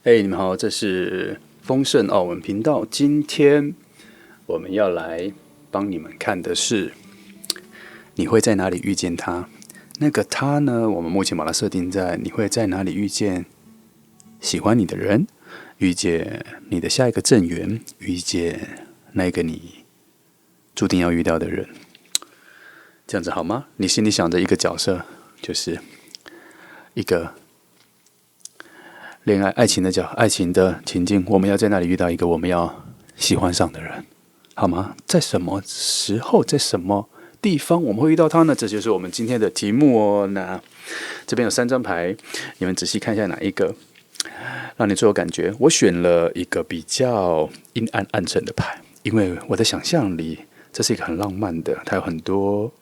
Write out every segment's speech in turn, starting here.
嘿，你们好，这是丰盛澳文频道。今天我们要来帮你们看的是，你会在哪里遇见他？那个他呢？我们目前把它设定在你会在哪里遇见喜欢你的人，遇见你的下一个正缘，遇见那个你注定要遇到的人。这样子好吗？你心里想着一个角色，就是一个恋爱、爱情的情境，我们要在那里遇到一个我们要喜欢上的人，好吗？在什么时候，在什么地方我们会遇到他呢？这就是我们今天的题目哦。那这边有3张牌，你们仔细看一下哪一个让你最有感觉。我选了一个比较阴暗暗沉的牌，因为我的想象里这是一个很浪漫的，它有很多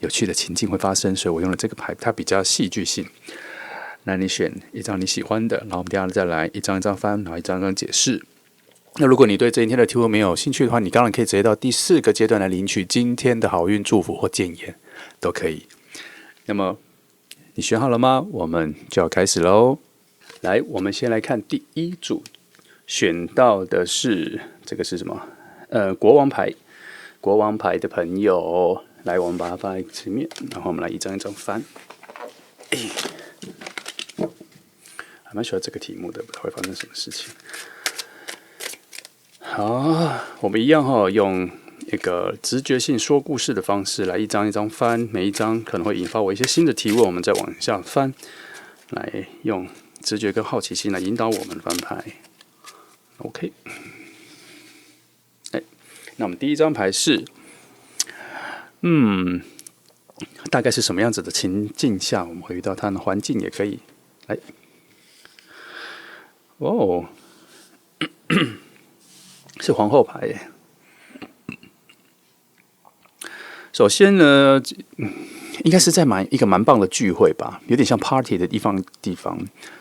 有趣的情境会发生，所以我用了这个牌，它比较戏剧性。那你选一张你喜欢的，然后我们等一下再来一张一张翻，然后一张一张解释。那如果你对这一天的题目没有兴趣的话，你当然可以直接到第4个阶段来领取今天的好运祝福或建言，都可以。那么你选好了吗？我们就要开始喽。来，我们先来看第一组，选到的是这个是什么？国王牌，国王牌的朋友，来，我们把它放在前面，然后我们来一张一张翻。还蛮喜欢这个题目的，不知道会发生什么事情。好，我们一样用一个直觉性说故事的方式来一张一张翻，每一张可能会引发我一些新的提问，我们再往下翻，来用直觉跟好奇心来引导我们翻牌。OK， 那我们第一张牌是，大概是什么样子的情境下我们会遇到它呢？环境也可以，来。哦，是皇后牌耶。首先呢，应该是在一个蛮棒的聚会吧，有点像 party 的地方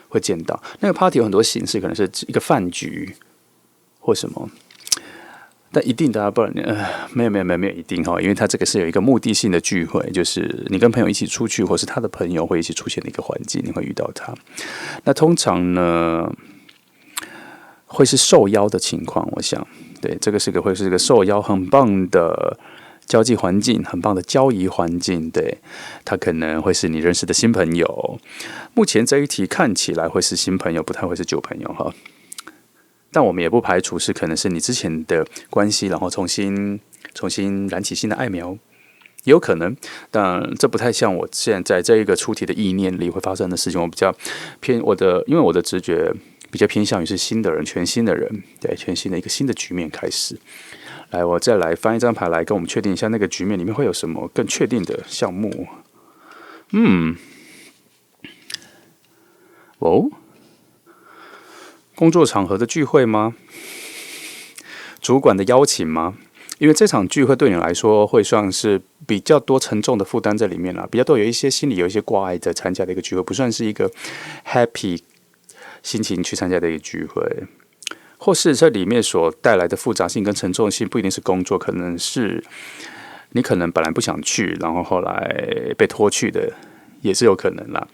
会见到。那个 party 有很多形式，可能是一个饭局或什么，但一定的不然没有一定哈，因为它这个是有一个目的性的聚会，就是你跟朋友一起出去，或是他的朋友会一起出现的一个环境，你会遇到他。那通常呢，会是受邀的情况，我想，对，这个会是个受邀，很棒的交际环境，很棒的交易环境，对，他可能会是你认识的新朋友。目前这一题看起来会是新朋友，不太会是旧朋友哈。但我们也不排除是可能是你之前的关系，然后重新燃起新的爱苗，也有可能。但这不太像我现在这一个出题的意念里会发生的事情。我比较偏因为我的直觉比较偏向于是新的人，全新的人，对，全新的一个新的局面开始。来，我再来翻一张牌来跟我们确定一下那个局面里面会有什么更确定的项目。工作场合的聚会吗？主管的邀请吗？因为这场聚会对你来说会算是比较多沉重的负担在里面啦，比较多有一些心里有一些挂碍在参加的一个聚会，不算是一个 happy 心情去参加的一个聚会，或是这里面所带来的复杂性跟沉重性不一定是工作，可能是你可能本来不想去，然后后来被拖去的，也是有可能啦。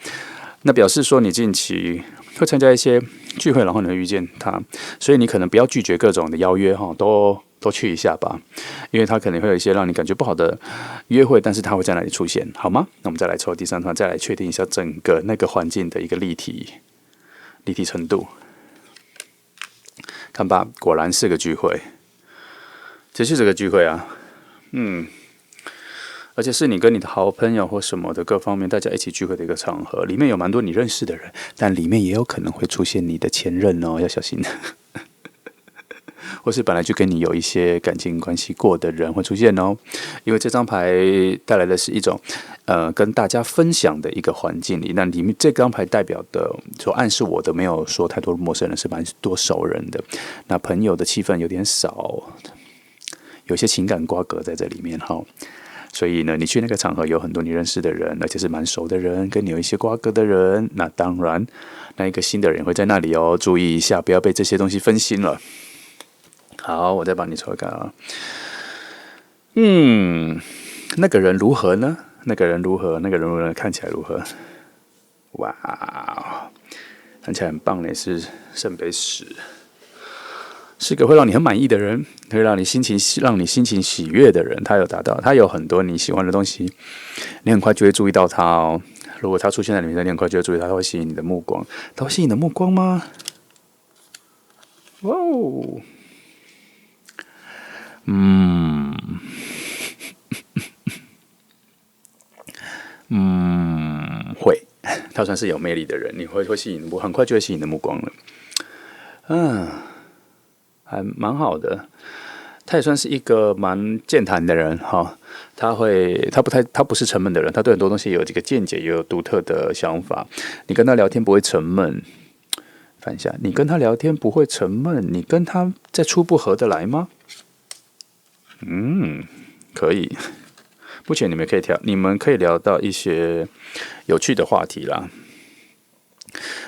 那表示说你近期会参加一些聚会，然后你会遇见他，所以你可能不要拒绝各种的邀约哈，都去一下吧，因为他可能会有一些让你感觉不好的约会，但是他会在那里出现，好吗？那我们再来抽第3团，再来确定一下整个那个环境的一个立体程度。看吧，果然是个聚会，这是个聚会啊，而且是你跟你的好朋友或什么的各方面大家一起聚会的一个场合，里面有蛮多你认识的人，但里面也有可能会出现你的前任哦，要小心。或是本来就跟你有一些感情关系过的人会出现哦，因为这张牌带来的是一种跟大家分享的一个环境里，那里面这张牌代表的所暗示我的没有说太多陌生人，是蛮多熟人的，那朋友的气氛有点少，有些情感瓜葛在这里面哈。所以呢，你去那个场合有很多你认识的人，而且是蛮熟的人，跟你有一些瓜葛的人，那当然，那一个新的人会在那里哦，注意一下，不要被这些东西分心了。好，我再帮你抽一个啊。那个人如何呢？那个人如何？看起来如何？哇，看起来很棒呢，是圣杯10，是个会让你很满意的人，会让你心情喜悦的人。他有达到，他有很多你喜欢的东西，你很快就会注意到他哦。如果他出现在你面前，你很快就会注意他，他会吸引你的目光。他会吸引你的目光吗？哇哦，会，他算是有魅力的人，你会吸引，我很快就会吸引你的目光了。还蛮好的。他也算是一个蛮健谈的人哈，他不是沉闷的人，他对很多东西有这个见解，也有独特的想法。你跟他聊天不会沉闷，反一下，你跟他聊天不会沉闷，你跟他在初步合得来吗？可以。目前你们可以聊到一些有趣的话题啦，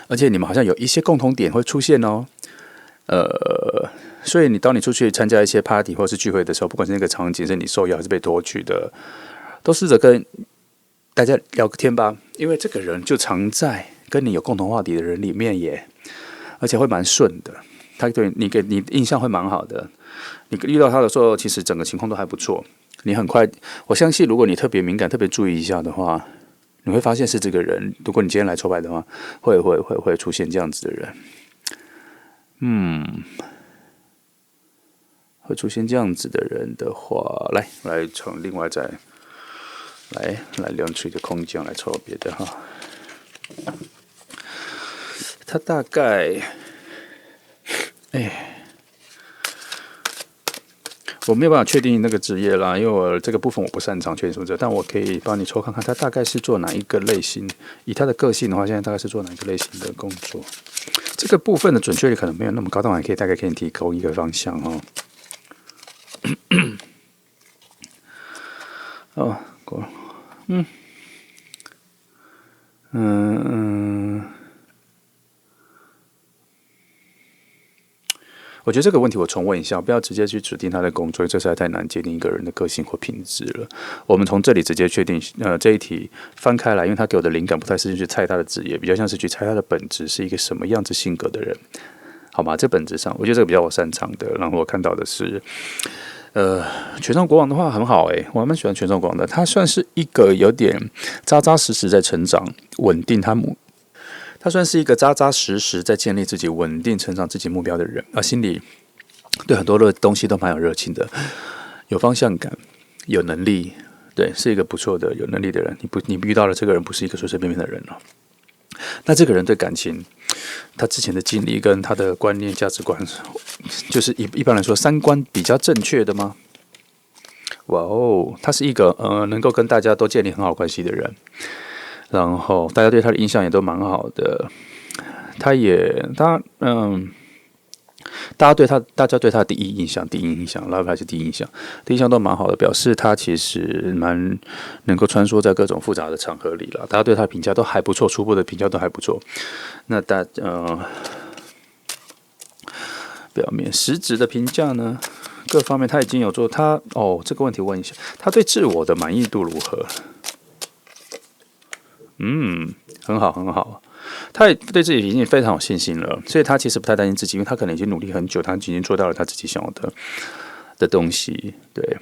而且你们好像有一些共同点会出现哦。所以当你出去参加一些 party 或是聚会的时候，不管是那个场景是你受邀还是被拖去的，都试着跟大家聊个天吧，因为这个人就藏在跟你有共同话题的人里面耶，而且会蛮顺的，他对你给你印象会蛮好的。你遇到他的时候，其实整个情况都还不错。你很快，我相信如果你特别敏感、特别注意一下的话，你会发现是这个人。如果你今天来抽牌的话，会出现这样子的人。会出现这样子的人的话，来从另外再来量出一个空间来抽别的哈。他大概，我没有办法确定那个职业啦，因为我这个部分我不擅长确定什么职业，但我可以帮你抽看看他大概是做哪一个类型。以他的个性的话，现在大概是做哪一个类型的工作？这个部分的准确率可能没有那么高，但我还可以大概给你提供一个方向哦。过了，我觉得这个问题我重问一下，不要直接去指定他的工作，这实在太难界定一个人的个性或品质了。我们从这里直接确定，这一题翻开来，因为他给我的灵感不太是去猜他的职业，比较像是去猜他的本质是一个什么样子性格的人，好吗？这本质上，我觉得这个比较我擅长的。然后我看到的是，权杖国王的话很好我还蛮喜欢权杖国王的，他算是一个有点扎扎实实在成长、稳定他算是一个扎扎实实在建立自己稳定成长自己目标的人，心里对很多的东西都蛮有热情的，有方向感，有能力，对，是一个不错的有能力的人。你遇到了这个人，不是一个随随便便的人了。那这个人对感情，他之前的经历跟他的观念、价值观，就是一般来说三观比较正确的吗？哇哦，他是一个能够跟大家都建立很好关系的人。然后大家对他的印象也都蛮好的，大家对他的第一印象，拉还是第一印象都蛮好的，表示他其实蛮能够穿梭在各种复杂的场合里了。大家对他的评价都还不错，初步的评价都还不错。那表面实质的评价呢？各方面他已经有做这个问题问一下，他对自我的满意度如何？很好，他也对自己已经非常有信心了，所以他其实不太担心自己，因为他可能已经努力很久，他已经做到了他自己想要的东西。对，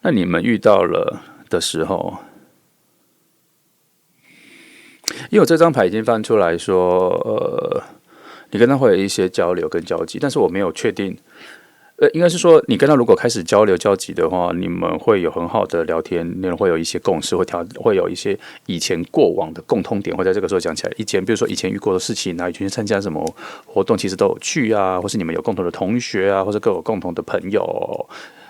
那你们遇到了的时候，因为我这张牌已经翻出来说，你跟他会有一些交流跟交集，但是我没有确定。应该是说，你跟他如果开始交流交集的话，你们会有很好的聊天内容，会有一些共识，会有一些以前过往的共通点，会在这个时候讲起来。比如说以前遇过的事情啊，以前参加什么活动，其实都有去啊，或是你们有共同的同学啊，或者各有共同的朋友，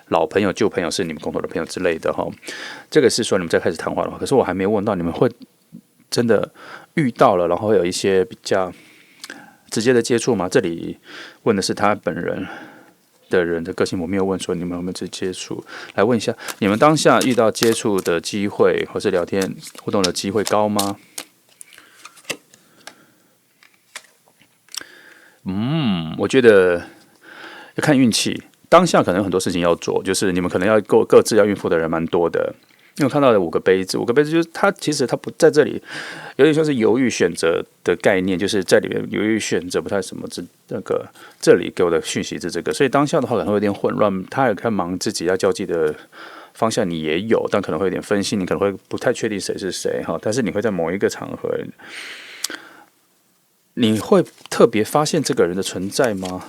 老朋友、旧朋友是你们共同的朋友之类的哈。这个是说你们在开始谈话的话，可是我还没有问到你们会真的遇到了，然后会有一些比较直接的接触吗？这里问的是他本人的人的个性，我没有问说你们有没有接触，来问一下你们当下遇到接触的机会或是聊天互动的机会高吗？我觉得要看运气，当下可能有很多事情要做，就是你们可能要各自要应付的人蛮多的，因为我看到了五个杯子，五个杯子就是他其实他不在这里，有点像是犹豫选择的概念，就是在里面犹豫选择不太什么，这里给我的讯息是这个，所以当下的话可能会有点混乱，他也在忙自己要交际的方向，你也有，但可能会有点分心，你可能会不太确定谁是谁哈，但是你会在某一个场合，你会特别发现这个人的存在吗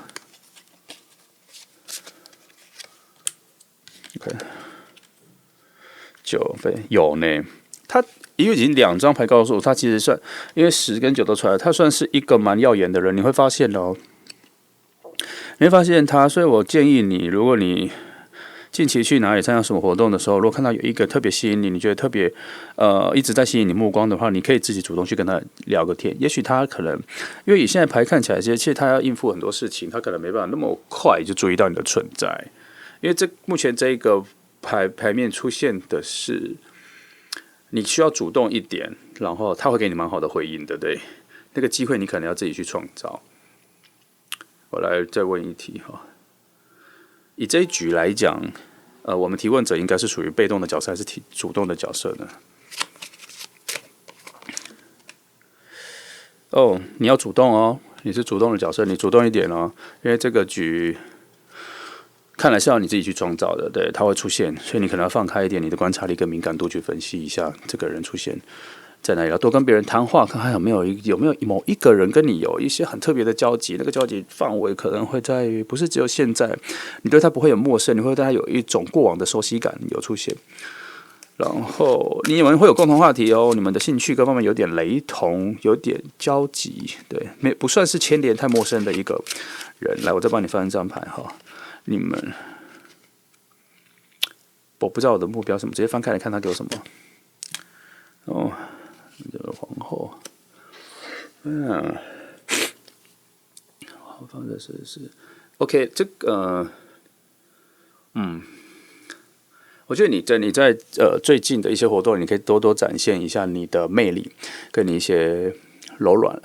？OK。9分有呢，他因为已经2张牌告诉我，他其实算，因为10跟9都出来，他算是一个蛮耀眼的人。你会发现哦，你会发现他，所以我建议你，如果你近期去哪里参加什么活动的时候，如果看到有一个特别吸引你，你觉得特别一直在吸引你目光的话，你可以自己主动去跟他聊个天。也许他可能因为以现在牌看起来，其实他要应付很多事情，他可能没办法那么快就注意到你的存在，因为目前这一个。牌面出现的是，你需要主动一点，然后他会给你蛮好的回应，对不对？那个机会你可能要自己去创造。我来再问一题哈，以这一局来讲，我们提问者应该是属于被动的角色还是主动的角色呢？哦，你要主动哦，你是主动的角色，你主动一点哦，因为这个局。看来是要你自己去创造的，对，它会出现，所以你可能要放开一点你的观察力跟敏感度去分析一下这个人出现在哪里，要多跟别人谈话，看看有没有某一个人跟你有一些很特别的交集，那个交集范围可能会在于不是只有现在，你对他不会有陌生，你会对他有一种过往的熟悉感有出现，然后你们会有共同话题哦，你们的兴趣各方面有点雷同，有点交集，对，不算是牵连太陌生的一个人。来，我再帮你翻一张牌哈。你们，我不知道我的目标是什么，直接翻开来看他给我什么。哦，这个皇后，好，放这是 OK， 这个，我觉得你在最近的一些活动，你可以多多展现一下你的魅力，跟你一些柔软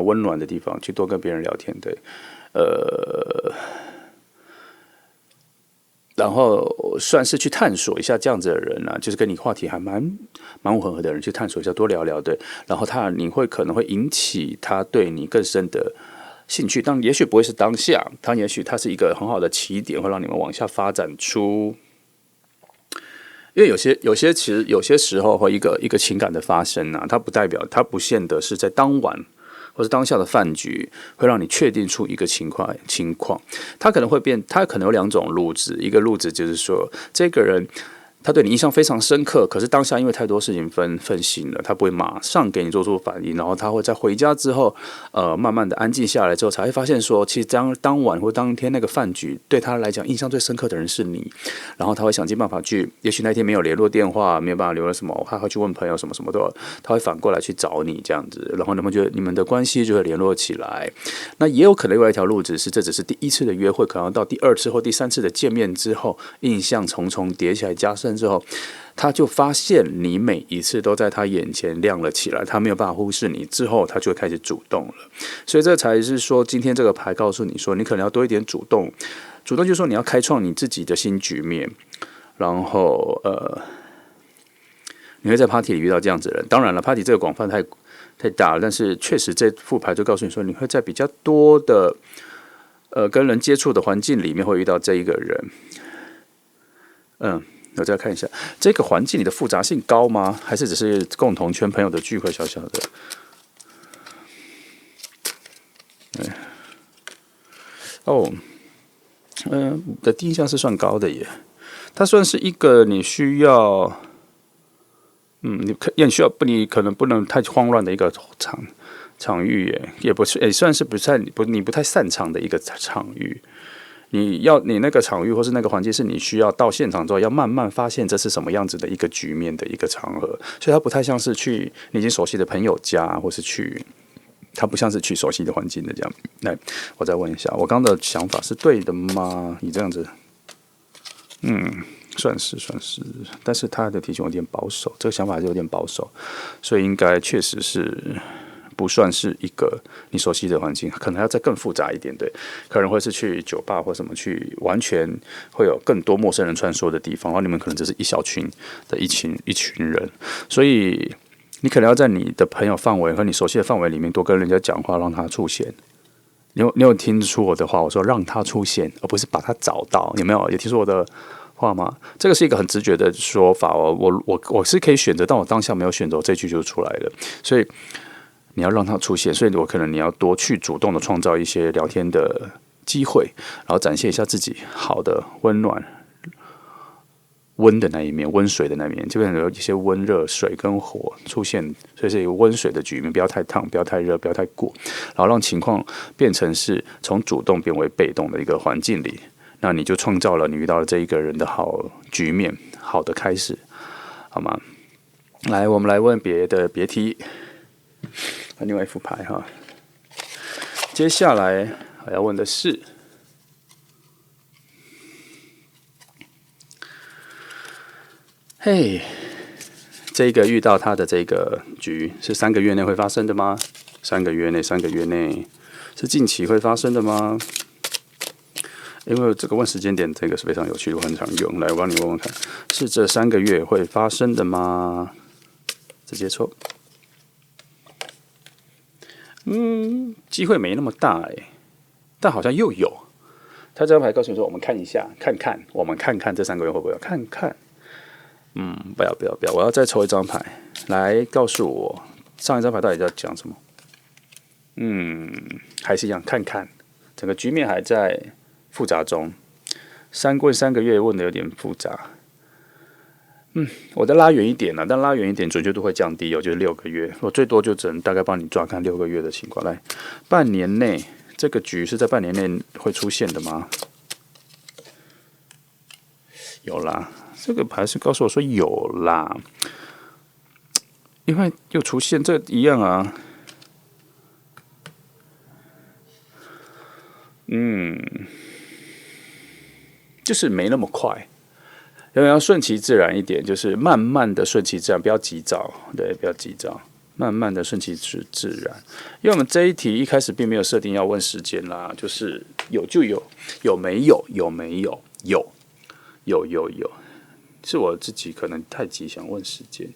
温暖的地方，去多跟别人聊天，对，然后算是去探索一下这样子的人啊，就是跟你话题还蛮吻合的人，去探索一下，多聊聊，对。然后你可能会引起他对你更深的兴趣，也许不会是当下，也许它是一个很好的起点，会让你们往下发展出。因为有些其实有些时候会一个情感的发生啊，它不代表它不见得是在当晚。或是当下的饭局，会让你确定出一个情况，它可能会它可能有2种路子，一个路子就是说，这个人他对你印象非常深刻，可是当下因为太多事情分心了，他不会马上给你做出反应，然后他会在回家之后，慢慢的安静下来之后，才会发现说，其实当晚或当天那个饭局对他来讲印象最深刻的人是你，然后他会想尽办法去，也许那天没有联络电话，没有办法留了什么，他会去问朋友什么都，他会反过来去找你这样子，然后你们的关系就会联络起来。那也有可能另外一条路子是，这只是第1次的约会，可能到第2次或第3次的见面之后，印象重重叠起来加深之后，他就发现你每一次都在他眼前亮了起来，他没有办法忽视你，之后他就会开始主动了。所以这才是说，今天这个牌告诉你说，你可能要多一点主动，就是说你要开创你自己的新局面，然后你会在 party 里遇到这样子的人。当然了 ，party 这个广泛太大了，但是确实这副牌就告诉你说，你会在比较多的跟人接触的环境里面会遇到这一个人。我再看一下这个环境里的复杂性高吗？还是只是共同圈朋友的聚会小小的？的第一项是算高的耶，它算是一个你需要，你可能不能太慌乱的一个场域耶，也不是，也算是你不太擅长的一个场域。你那个场域或是那个环境是你需要到现场之后要慢慢发现这是什么样子的一个局面的一个场合，所以它不太像是去你已经熟悉的朋友家，或是它不像是去熟悉的环境的这样。来，我再问一下，我刚的想法是对的吗？你这样子，算是，但是他的提醒有点保守，这个想法是有点保守，所以应该确实是不算是一个你熟悉的环境，可能要再更复杂一点，对，可能会是去酒吧或什么去，完全会有更多陌生人穿梭的地方，然后你们可能只是一小群的一群人，所以你可能要在你的朋友范围和你熟悉的范围里面多跟人家讲话，让他出现。你有听出我的话？我说让他出现，而不是把他找到。有没有听出我的话吗？这个是一个很直觉的说法哦。我是可以选择，但我当下没有选择，这句就出来了。所以你要让他出现，所以我可能你要多去主动的创造一些聊天的机会，然后展现一下自己好的温暖。温的那一面，温水的那一面，就变成有一些温热水跟火出现，所以是一个温水的局面，不要太烫，不要太热，不要太过，然后让情况变成是从主动变为被动的一个环境里，那你就创造了你遇到了这一个人的好局面，好的开始，好吗？来，我们来问别题，另外一副牌哈。接下来我要问的是。嘿，这个遇到他的这个局是3个月内会发生的吗？3个月内是近期会发生的吗？因为这个问时间点，这个是非常有趣的，我很常用。来，我帮你问问看，是这3个月会发生的吗？直接抽。机会没那么大但好像又有。他这张牌告诉你说，我们看一下，我们看看这3个月会不会有，看看。不要！我要再抽一张牌来告诉我上一张牌到底在讲什么。还是一样，看看整个局面还在复杂中。3个月问的有点复杂。我再拉远一点了，但拉远一点准确度会降低就是6个月，我最多就只能大概帮你抓看6个月的情况。来，半年内这个局是在半年内会出现的吗？有啦。这个牌是告诉我说有啦，因为又出现这一样啊，就是没那么快，要顺其自然一点，就是慢慢的顺其自然，不要急躁，对，不要急躁，慢慢的顺其自然。因为我们这一题一开始并没有设定要问时间啦，就是有就有，有没有，有没有，有。是我自己可能太急想问时间，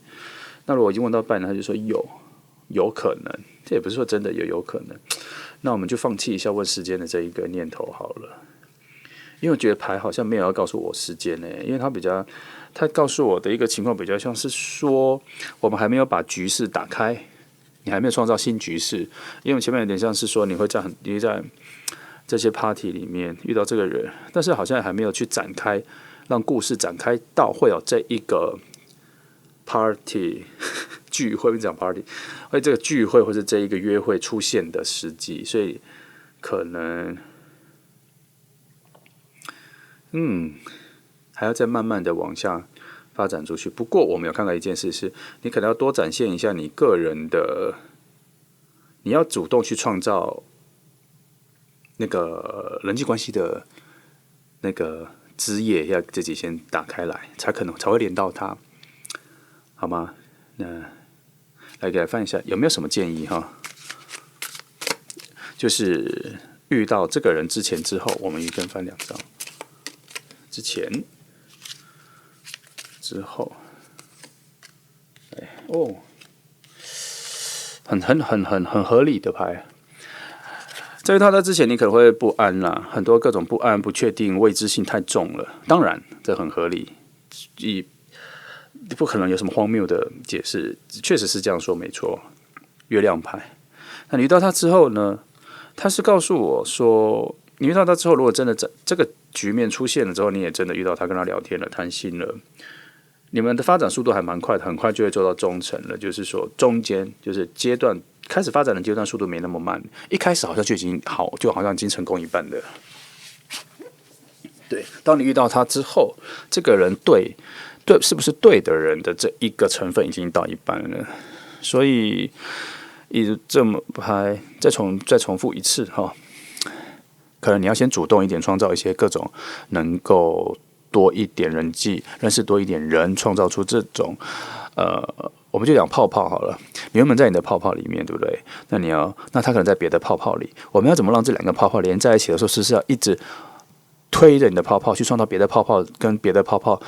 那如果已经问到半了，他就说有可能，这也不是说真的有可能，那我们就放弃一下问时间的这一个念头好了，因为我觉得牌好像没有要告诉我时间因为他告诉我的一个情况比较像是说，我们还没有把局势打开，你还没有创造新局势，因为前面有点像是说你会在这些 party 里面遇到这个人，但是好像还没有去展开。让故事展开到会有这一个 party 聚会，不讲 party， 会这个聚会或是这一个约会出现的时机，所以可能还要再慢慢的往下发展出去。不过我们有看到一件事是，你可能要多展现一下你个人的，你要主动去创造那个人际关系的那个。枝叶要自己先打开来，才会连到它，好吗？那来给他翻一下，有没有什么建议哈？就是遇到这个人之前、之后，我们一根翻2张，之前、之后，很合理的牌。在遇到他之前，你可能会不安啦，很多各种不安、不确定、未知性太重了。当然，这很合理，不可能有什么荒谬的解释，确实是这样说，没错。月亮牌，那你遇到他之后呢？他是告诉我说，你遇到他之后，如果真的这个局面出现了之后，你也真的遇到他，跟他聊天了，谈心了，你们的发展速度还蛮快的，很快就会做到忠诚了。就是说，中间就是阶段。开始发展的阶段速度没那么慢，一开始好像就已经好，就好像已经成功一半的。对，当你遇到他之后，这个人对是不是对的人的这一个成分已经到一半了，所以这么拍再重复一次哈，可能你要先主动一点，创造一些各种能够多一点人际认识多一点人，创造出这种我们就讲泡泡好了，你原本在你的泡泡里面，对不对？那他可能在别的泡泡里，我们要怎么让这两个泡泡连在一起的时候，是要一直推着你的泡泡去创造别的泡泡跟别的泡泡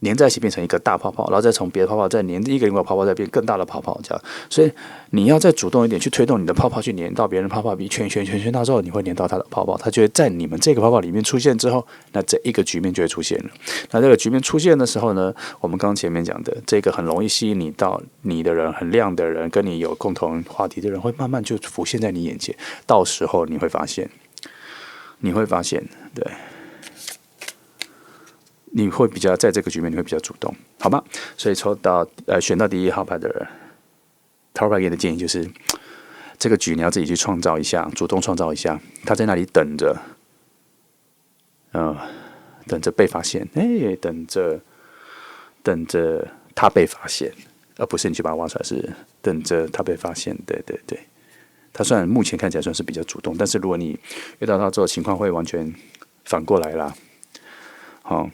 粘在一起变成一个大泡泡，然后再从别的泡泡再粘一个另外泡泡，再变更大的泡泡，这样。所以你要再主动一点去推动你的泡泡去粘到别人的泡泡，比圈到之后，你会粘到它的泡泡，它就会在你们这个泡泡里面出现之后，那这一个局面就会出现了。那这个局面出现的时候呢，我们刚刚前面讲的这个很容易吸引你到你的人，很亮的人，跟你有共同话题的人，会慢慢就浮现在你眼前。到时候你会发现，对。你会比较在这个局面，你会比较主动，好吗？所以选到第1号牌的人，塔罗牌给你的建议就是，这个局你要自己去创造一下，主动创造一下。他在那里等着，等着被发现，等着他被发现，而不是你去把它挖出来，是等着他被发现。对。他虽然目前看起来算是比较主动，但是如果你遇到他之后，情况会完全反过来啦。好。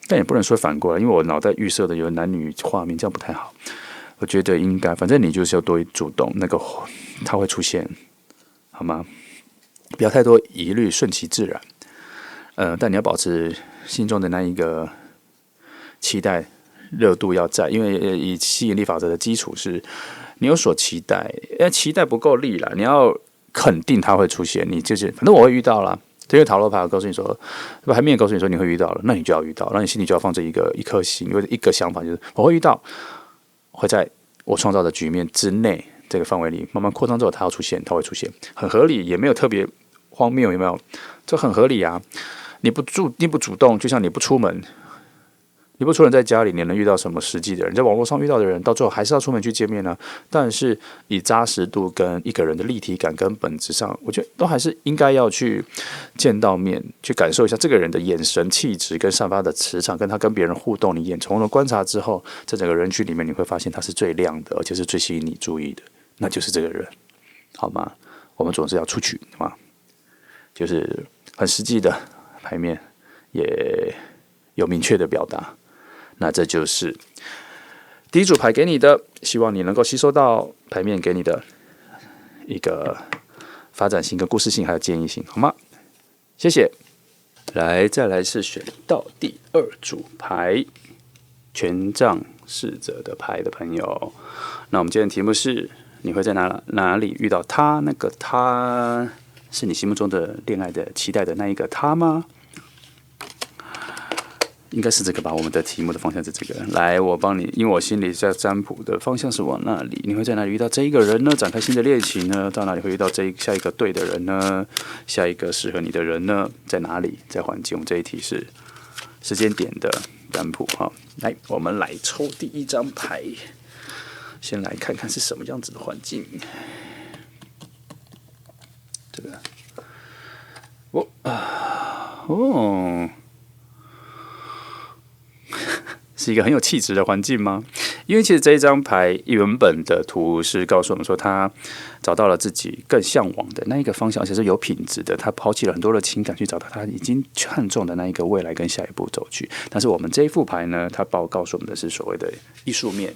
但也不能说反过来，因为我脑袋预设的有男女画面，这样不太好。我觉得应该，反正你就是要多主动，那个它会出现，好吗？不要太多疑虑，顺其自然。但你要保持心中的那一个期待热度要在，因为以吸引力法则的基础是，你有所期待，期待不够力啦，你要肯定它会出现，你就是反正我会遇到啦。这个塔罗牌告诉你说，牌面告诉你说你会遇到了，那你就要遇到，那你心里就要放着一颗心，因为一个想法就是我会遇到，会在我创造的局面之内这个范围里慢慢扩张之后，它会出现，很合理，也没有特别荒谬，有没有？这很合理啊！你不主动，就像你不出门。你不出门在家里，你能遇到什么实际的人？在网络上遇到的人，到最后还是要出门去见面呢。但是以扎实度跟一个人的立体感跟本质上，我觉得都还是应该要去见到面，去感受一下这个人的眼神、气质跟散发的磁场，跟他跟别人互动，你眼从容观察之后，在整个人群里面，你会发现他是最亮的，而且是最吸引你注意的，那就是这个人，好吗？我们总是要出去嘛，就是很实际的牌面，也有明确的表达。那这就是第1组牌给你的，希望你能够吸收到牌面给你的一个发展性、跟故事性还有建议性，好吗？谢谢。再来是选到第2组牌，权杖侍者的牌的朋友。那我们今天的题目是：你会在哪里遇到他？那个他是你心目中的恋爱的期待的那一个他吗？应该是这个吧，我们的题目的方向是这个。来，我帮你，因为我心里在占卜的方向是往那里。你会在哪里遇到这一个人呢？展开新的恋情呢？到哪里会遇到下一个对的人呢？下一个适合你的人呢？在哪里？在环境？我们这一题是时间点的占卜哈。来，我们来抽第1张牌，先来看看是什么样子的环境。这个，是一个很有气质的环境吗？因为其实这一张牌原本的图是告诉我们说，他找到了自己更向往的那一个方向，而且是有品质的。他抛弃了很多的情感，去找到他已经看中的那一个未来跟下一步走去。但是我们这一副牌呢，它告诉我们的是所谓的艺术面、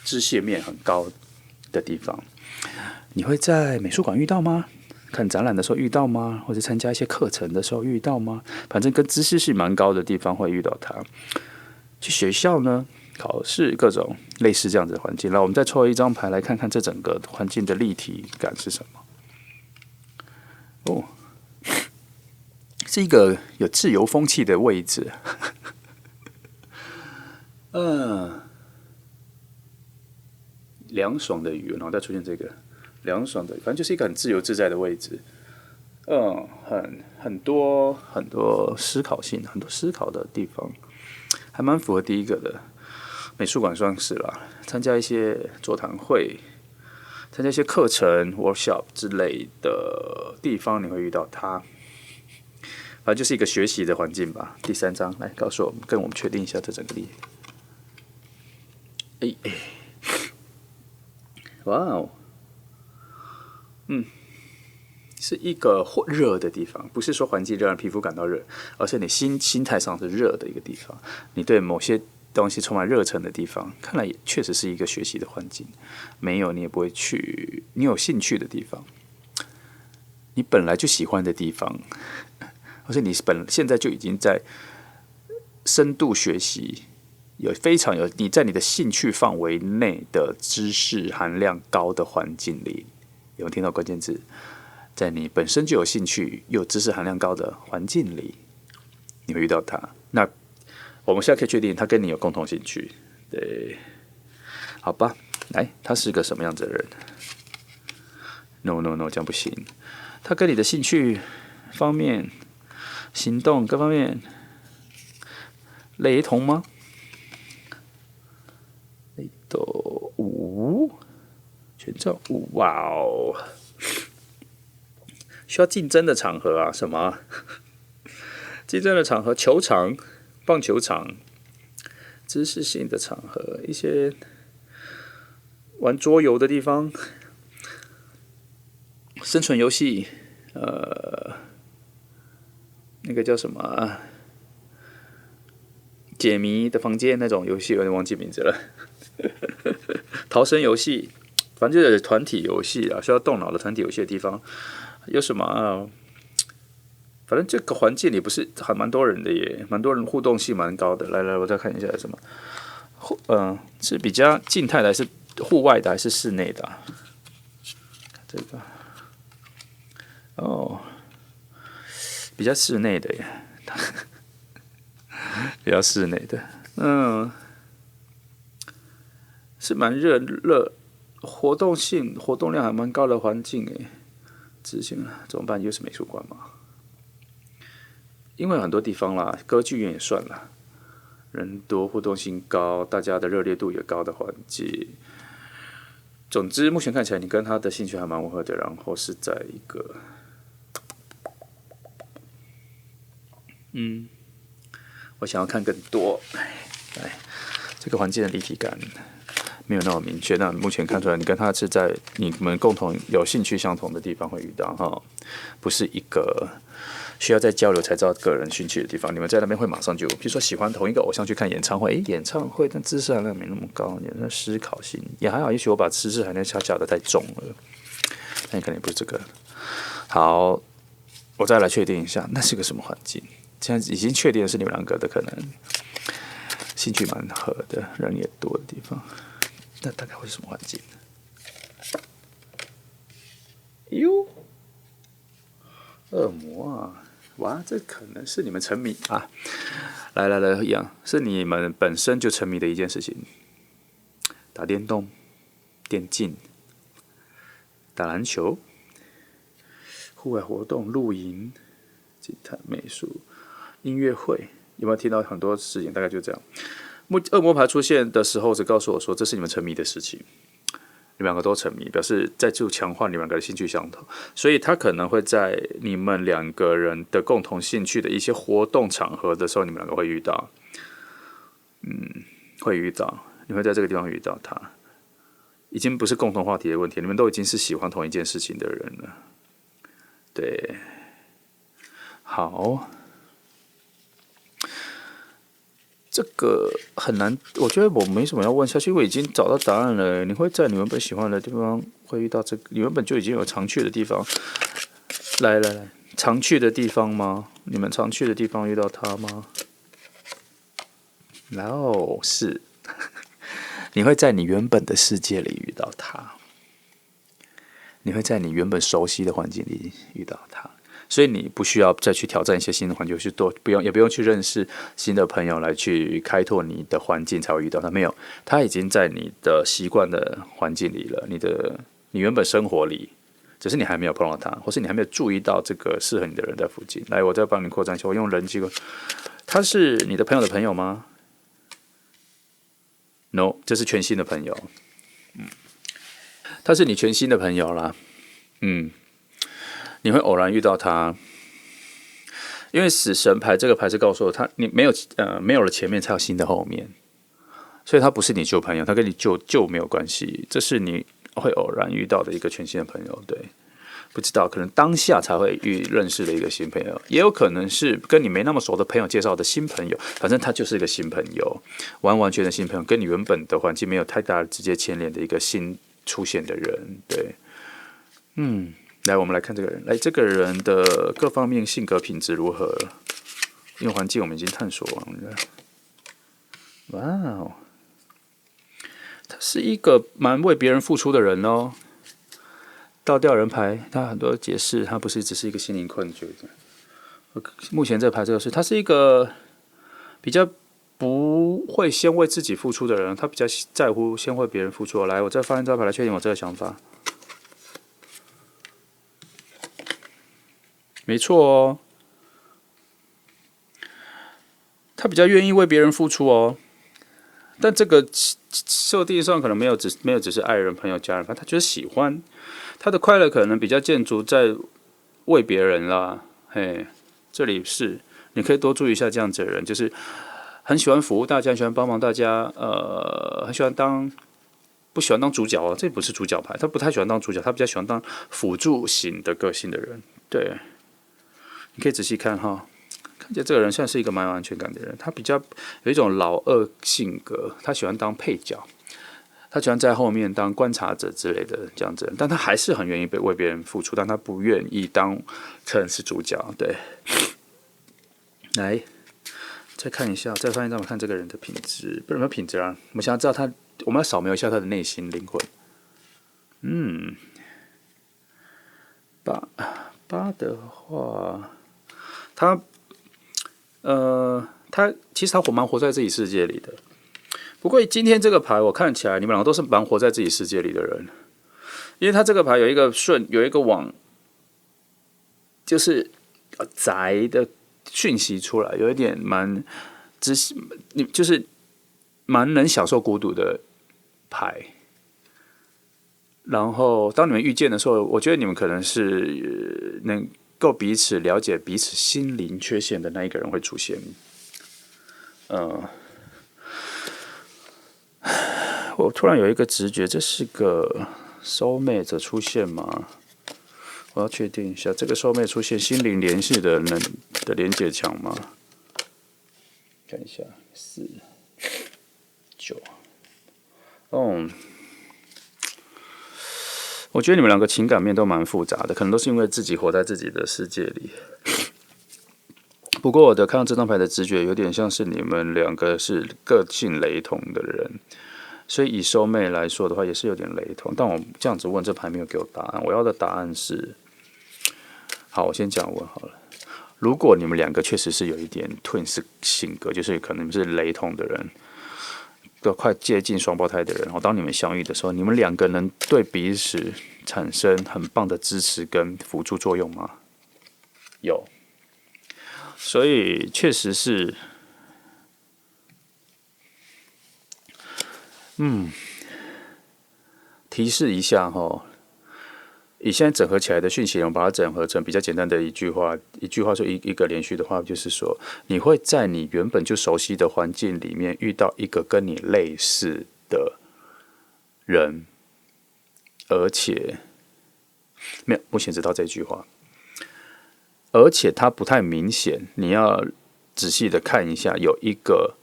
知识面很高的地方。你会在美术馆遇到吗？看展览的时候遇到吗？或者参加一些课程的时候遇到吗？反正跟知识性蛮高的地方会遇到他。去学校呢，考试各种类似这样子的环境。那我们再抽1张牌来看看这整个环境的立体感是什么。是一个有自由风气的位置。凉爽的雨，然后再出现这个凉爽的雨，反正就是一个很自由自在的位置。很多思考性，很多思考的地方。还蛮符合第1个的，美术馆算是啦，参加一些座谈会，参加一些课程 workshop 之类的地方，你会遇到他。反正就是一个学习的环境吧。第3张来告诉我们，跟我们确定一下这整个例。哇哦，是一个热的地方，不是说环境热让皮肤感到热，而是你心态上是热的一个地方。你对某些东西充满热忱的地方，看来也确实是一个学习的环境。没有你也不会去，你有兴趣的地方，你本来就喜欢的地方，或是你现在就已经在深度学习，非常有你在你的兴趣范围内的知识含量高的环境里，有没有听到关键字？在你本身就有兴趣又有知识含量高的环境里，你会遇到他。那我们现在可以确定他跟你有共同兴趣，对，好吧？来，他是个什么样子的人 ？No， 这样不行。他跟你的兴趣方面、行动各方面雷同吗？雷斗5，权杖5，哇哦！需要竞争的场合啊？什么？竞争的场合，球场、棒球场、知识性的场合，一些玩桌游的地方，生存游戏，那个叫什么啊？解谜的房间那种游戏，有点忘记名字了。逃生游戏，反正就是团体游戏啊，需要动脑的团体游戏的地方，有什么啊？反正这个环境里不是还蛮多人的耶，蛮多人互动性蛮高的。来，我再看一下有什么。是比较静态的，还是户外的，还是室内的啊？这个，哦，比较室内的耶，比较室内的，是蛮热，活动量还蛮高的环境诶。执行了怎么办？又是美术馆嘛？因为很多地方啦，歌剧院也算啦，人多、互动性高、大家的热烈度也高的环境。总之，目前看起来你跟他的兴趣还蛮吻合的，然后是在一个，我想要看更多。这个环境的立体感没有那么明确，那目前看出来，你跟他是在你们共同有兴趣相同的地方会遇到哈，不是一个需要再交流才知道个人兴趣的地方。你们在那边会马上就，比如说喜欢同一个偶像去看演唱会，演唱会但知识含量没那么高，那思考性也还好，也许我把知识含量下的太重了，那可能也不是这个。好，我再来确定一下，那是个什么环境？现在已经确定的是你们两个的可能兴趣蛮合的，人也多的地方。那大概会是什么环境？哟，恶魔啊！哇，这可能是你们沉迷啊！来，一样是你们本身就沉迷的一件事情。打电动、电竞、打篮球、户外活动、露营、静态美术、音乐会，有没有听到很多事情？大概就这样。恶魔牌出现的时候，只告诉我说这是你们沉迷的事情，你们两个都沉迷，表示在就强化你们两个的兴趣相同，所以他可能会在你们两个人的共同兴趣的一些活动场合的时候，你们两个会遇到，会遇到，你会在这个地方遇到他，已经不是共同话题的问题，你们都已经是喜欢同一件事情的人了，对，好。这个很难，我觉得我没什么要问下去，因为已经找到答案了。你会在你原本喜欢的地方会遇到这个，你原本就已经有常去的地方。来，常去的地方吗？你们常去的地方遇到他吗？然后是，你会在你原本的世界里遇到他，你会在你原本熟悉的环境里遇到他。所以你不需要再去挑战一些新的环境，去多也不用去认识新的朋友来去开拓你的环境才会遇到他。没有，他已经在你的习惯的环境里了，你原本生活里，只是你还没有碰到他，或是你还没有注意到这个适合你的人在附近。来，我再帮你扩展一下，我用人机构，他是你的朋友的朋友吗 ？No， 这是全新的朋友。他是你全新的朋友啦。你会偶然遇到他，因为死神牌这个牌是告诉我你没有了前面才有新的后面，所以他不是你旧朋友，他跟你旧没有关系，这是你会偶然遇到的一个全新的朋友。对，不知道，可能当下才会认识的一个新朋友，也有可能是跟你没那么熟的朋友介绍的新朋友。反正他就是一个新朋友，完完全的新朋友，跟你原本的环境没有太大的直接牵连的一个新出现的人。对，来，我们来看这个人。来，这个人的各方面性格品质如何？因为环境我们已经探索完了。哇哦，他是一个蛮为别人付出的人哦。倒吊人牌，他很多解释，他不是只是一个心灵困局的。目前这牌这个是，他是一个比较不会先为自己付出的人，他比较在乎先为别人付出。来，我再翻一张牌来确定我这个想法。没错哦，他比较愿意为别人付出哦。但这个设定上可能没有只是爱人、朋友、家人，他就是喜欢。他的快乐可能比较建筑在为别人啦，嘿，这里是你可以多注意一下这样子的人，就是很喜欢服务大家，很喜欢帮忙大家，很喜欢不喜欢当主角哦，这不是主角牌，他不太喜欢当主角，他比较喜欢当辅助型的个性的人，对，你可以仔细看哈。看起来这个人算是一个蛮有安全感的人，他比较有一种老二性格，他喜欢当配角。他喜欢在后面当观察者之类的这样子，但他还是很愿意为别人付出，但他不愿意承认是主角。对，来再看一下，再翻一张，看这个人的品质，不是什么品质啊？我们想要知道他，我们要扫描一下他的内心灵魂。八的话，他其实他蛮活在自己世界里的。不过今天这个牌，我看起来你们两个都是蛮活在自己世界里的人，因为他这个牌有一个往，就是宅的讯息出来，有一点就是蛮能享受孤独的牌。然后当你们遇见的时候，我觉得你们可能是能够彼此了解彼此心灵缺陷的那一个人会出现。我突然有一个直觉，这是个 soulmate 的出现吗？我要确定一下，这个 soulmate 出现心灵联系的连接强吗？看一下4、9，我觉得你们两个情感面都蛮复杂的，可能都是因为自己活在自己的世界里。不过我的看到这张牌的直觉有点像是你们两个是个性雷同的人。所以以收妹来说的话，也是有点雷同。但我这样子问，这牌没有给我答案。我要的答案是，好，我先这样问好了。如果你们两个确实是有一点 twins 性格，就是可能是雷同的人，都快接近双胞胎的人，然后当你们相遇的时候，你们两个能对彼此产生很棒的支持跟辅助作用吗？有，所以确实是。提示一下哈，以现在整合起来的讯息，我们把它整合成比较简单的一句话，就一个连续的话，就是说，你会在你原本就熟悉的环境里面遇到一个跟你类似的人，而且没有，目前知道这句话，而且它不太明显，你要仔细的看一下，有一个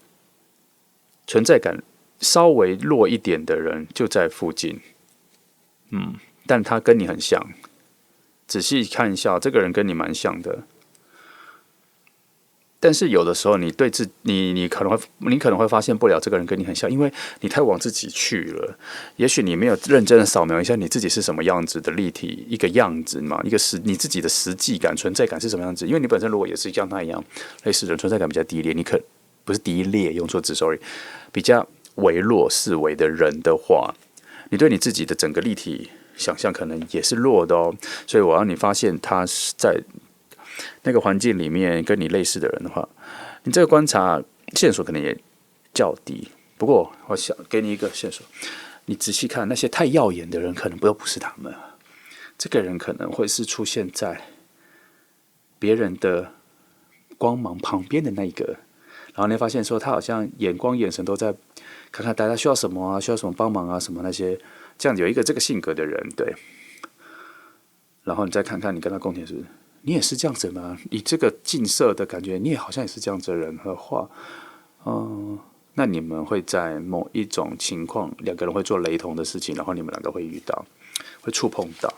存在感稍微弱一点的人就在附近。但他跟你很像，仔细看一下，这个人跟你蛮像的。但是有的时候，你可能会发现不了这个人跟你很像，因为你太往自己去了。也许你没有认真的扫描一下你自己是什么样子的立体一个样子嘛，你自己的实际感、存在感是什么样子？因为你本身如果也是像他一样类似的存在感比较低劣，不是低劣，用错字 ，sorry， 比较微弱四维的人的话。你对你自己的整个立体想象可能也是弱的哦，所以我让你发现他是在那个环境里面跟你类似的人的话，你这个观察线索可能也较低。不过我想给你一个线索，你仔细看那些太耀眼的人，可能都不是他们。这个人可能会是出现在别人的光芒旁边的那一个，然后你会发现说他好像眼光眼神都在。看看大家需要什么啊，需要什么帮忙啊，什么那些，这样有一个这个性格的人，对。然后你再看看你跟他共情是不是，你也是这样子吗？你这个近色的感觉，你也好像也是这样子的人的话，那你们会在某一种情况，两个人会做雷同的事情，然后你们两个会遇到，会触碰到。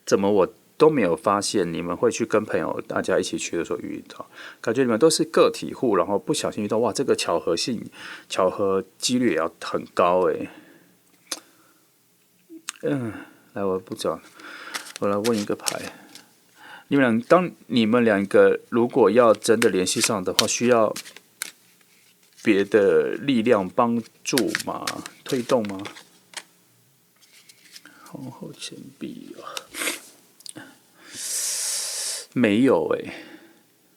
怎么我都没有发现你们会去跟朋友大家一起去的时候遇到？感觉你们都是个体户，然后不小心遇到，哇，这个巧合几率也要很高诶。来，我不讲，我来问一个牌。当你们两个如果要真的联系上的话，需要别的力量帮助吗？推动吗？皇后钱币没有诶，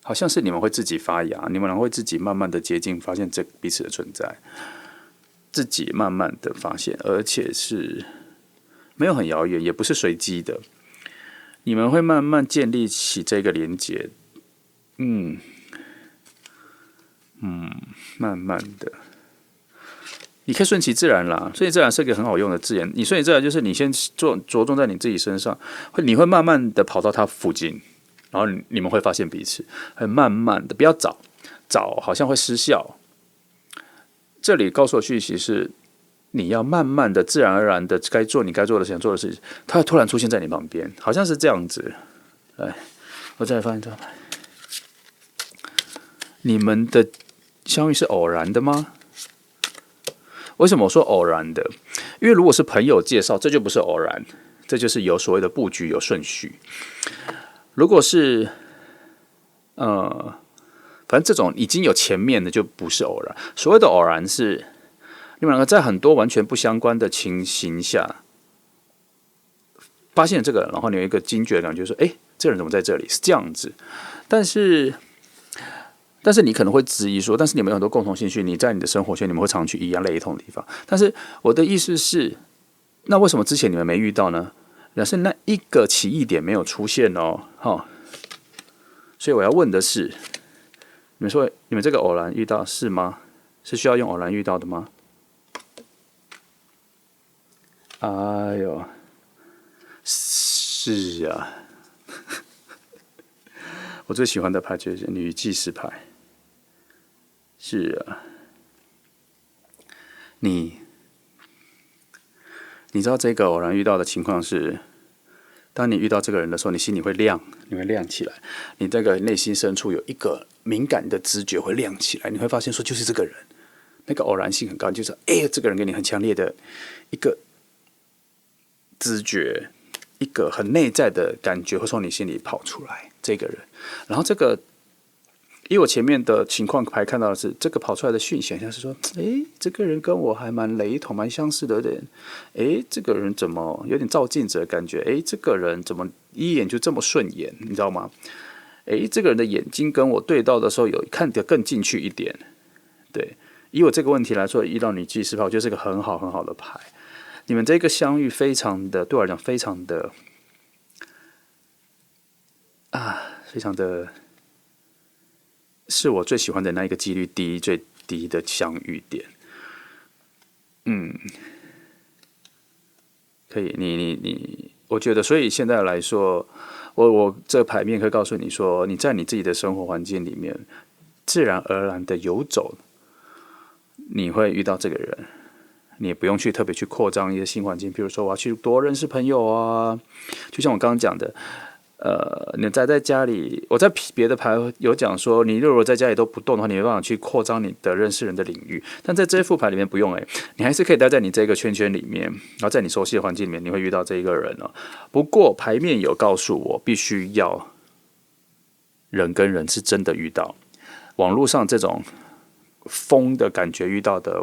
好像是你们会自己发芽，你们会自己慢慢的接近，发现这彼此的存在，自己慢慢的发现，而且是没有很遥远，也不是随机的。你们会慢慢建立起这个连接，慢慢的，你可以顺其自然啦。顺其自然是一个很好用的字眼。你顺其自然就是你先着重在你自己身上，你会慢慢的跑到他附近，然后你们会发现彼此，很慢慢的，不要找好像会失效。这里告诉我讯息是，你要慢慢的、自然而然的该做你该做的想做的事情，它会突然出现在你旁边，好像是这样子。来，我再来翻一张牌。你们的相遇是偶然的吗？为什么我说偶然的？因为如果是朋友介绍，这就不是偶然，这就是有所谓的布局、有顺序。如果是反正这种已经有前面的，就不是偶然。所谓的偶然是你们两个在很多完全不相关的情形下，发现这个人，然后你有一个惊觉的感觉，说：“哎，这个人怎么在这里？”是这样子。但是你可能会质疑说，但是你们有很多共同兴趣，你在你的生活圈，你们会常去一样雷同的地方。但是我的意思是，那为什么之前你们没遇到呢？表示那一个奇异点没有出现哦，所以我要问的是，你们说你们这个偶然遇到是吗？是需要用偶然遇到的吗？哎呦，是啊，我最喜欢的牌就是女祭司牌。是啊，你知道这个偶然遇到的情况是，当你遇到这个人的时候，你心里会亮，你会亮起来，你这个内心深处有一个敏感的直觉会亮起来，你会发现说就是这个人，那个偶然性很高，就是这个人给你很强烈的一个直觉，一个很内在的感觉会从你心里跑出来，这个人，然后这个。因为我前面的情况牌看到的是这个跑出来的讯息，像是说，这个人跟我还蛮雷同、蛮相似的，有点，这个人怎么有点照镜子的感觉？这个人怎么一眼就这么顺眼？你知道吗？这个人的眼睛跟我对到的时候，有看得更进去一点。对，以我这个问题来说，遇到女祭司牌，我觉得是个很好很好的牌。你们这个相遇非常的，对我来讲非常的非常的。是我最喜欢的那一个几率最低的相遇点。可以，我觉得，所以现在来说，我这个牌面可以告诉你说，你在你自己的生活环境里面，自然而然的游走，你会遇到这个人，你也不用去特别去扩张一些新环境，比如说我要去多认识朋友啊，就像我刚刚讲的。你在家里，我在别的牌有讲说，你如果在家里都不动的话，你没办法去扩张你的认识人的领域。但在这副牌里面不用你还是可以待在你这个圈圈里面，然后在你熟悉的环境里面，你会遇到这一个人哦。不过牌面有告诉我，必须要人跟人是真的遇到，网络上这种风的感觉遇到的，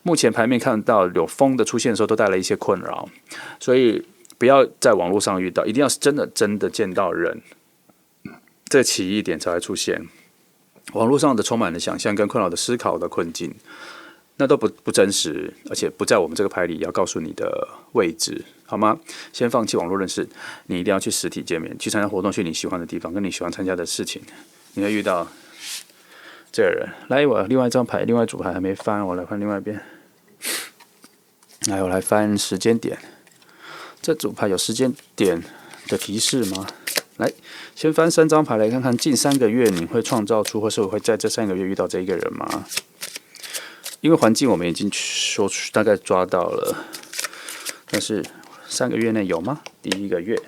目前牌面看到有风的出现的时候，都带来一些困扰，所以。不要在网络上遇到，一定要是真的见到人，这奇异点才会出现。网络上的充满了想象跟困扰的思考的困境，那都不真实，而且不在我们这个牌里要告诉你的位置，好吗？先放弃网络认识，你一定要去实体见面，去参加活动，去你喜欢的地方，跟你喜欢参加的事情，你会遇到这个人。来，我另外一张牌，另外一组牌还没翻，我来翻另外一边。来，我来翻时间点。这组牌有时间点的提示吗？来，先翻3张牌来看看，近3个月你会创造出，或是我会在这3个月遇到这一个人吗？因为环境我们已经说大概抓到了，但是3个月内有吗？第1个月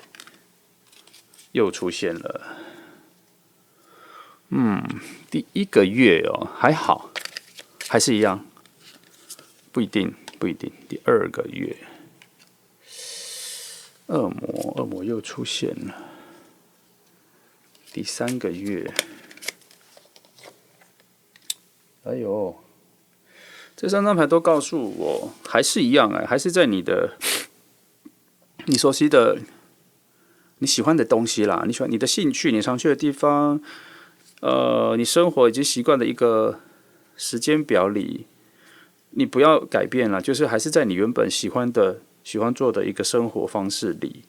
又出现了，第1个月哦，还好，还是一样，不一定。第2个月。恶魔又出现了。第3个月，哎呦，这3张牌都告诉我，还是一样还是在你熟悉的、你喜欢的东西啦，你喜欢你的兴趣、你常去的地方，你生活已经习惯的一个时间表里，你不要改变了，就是还是在你原本喜欢做的一个生活方式里，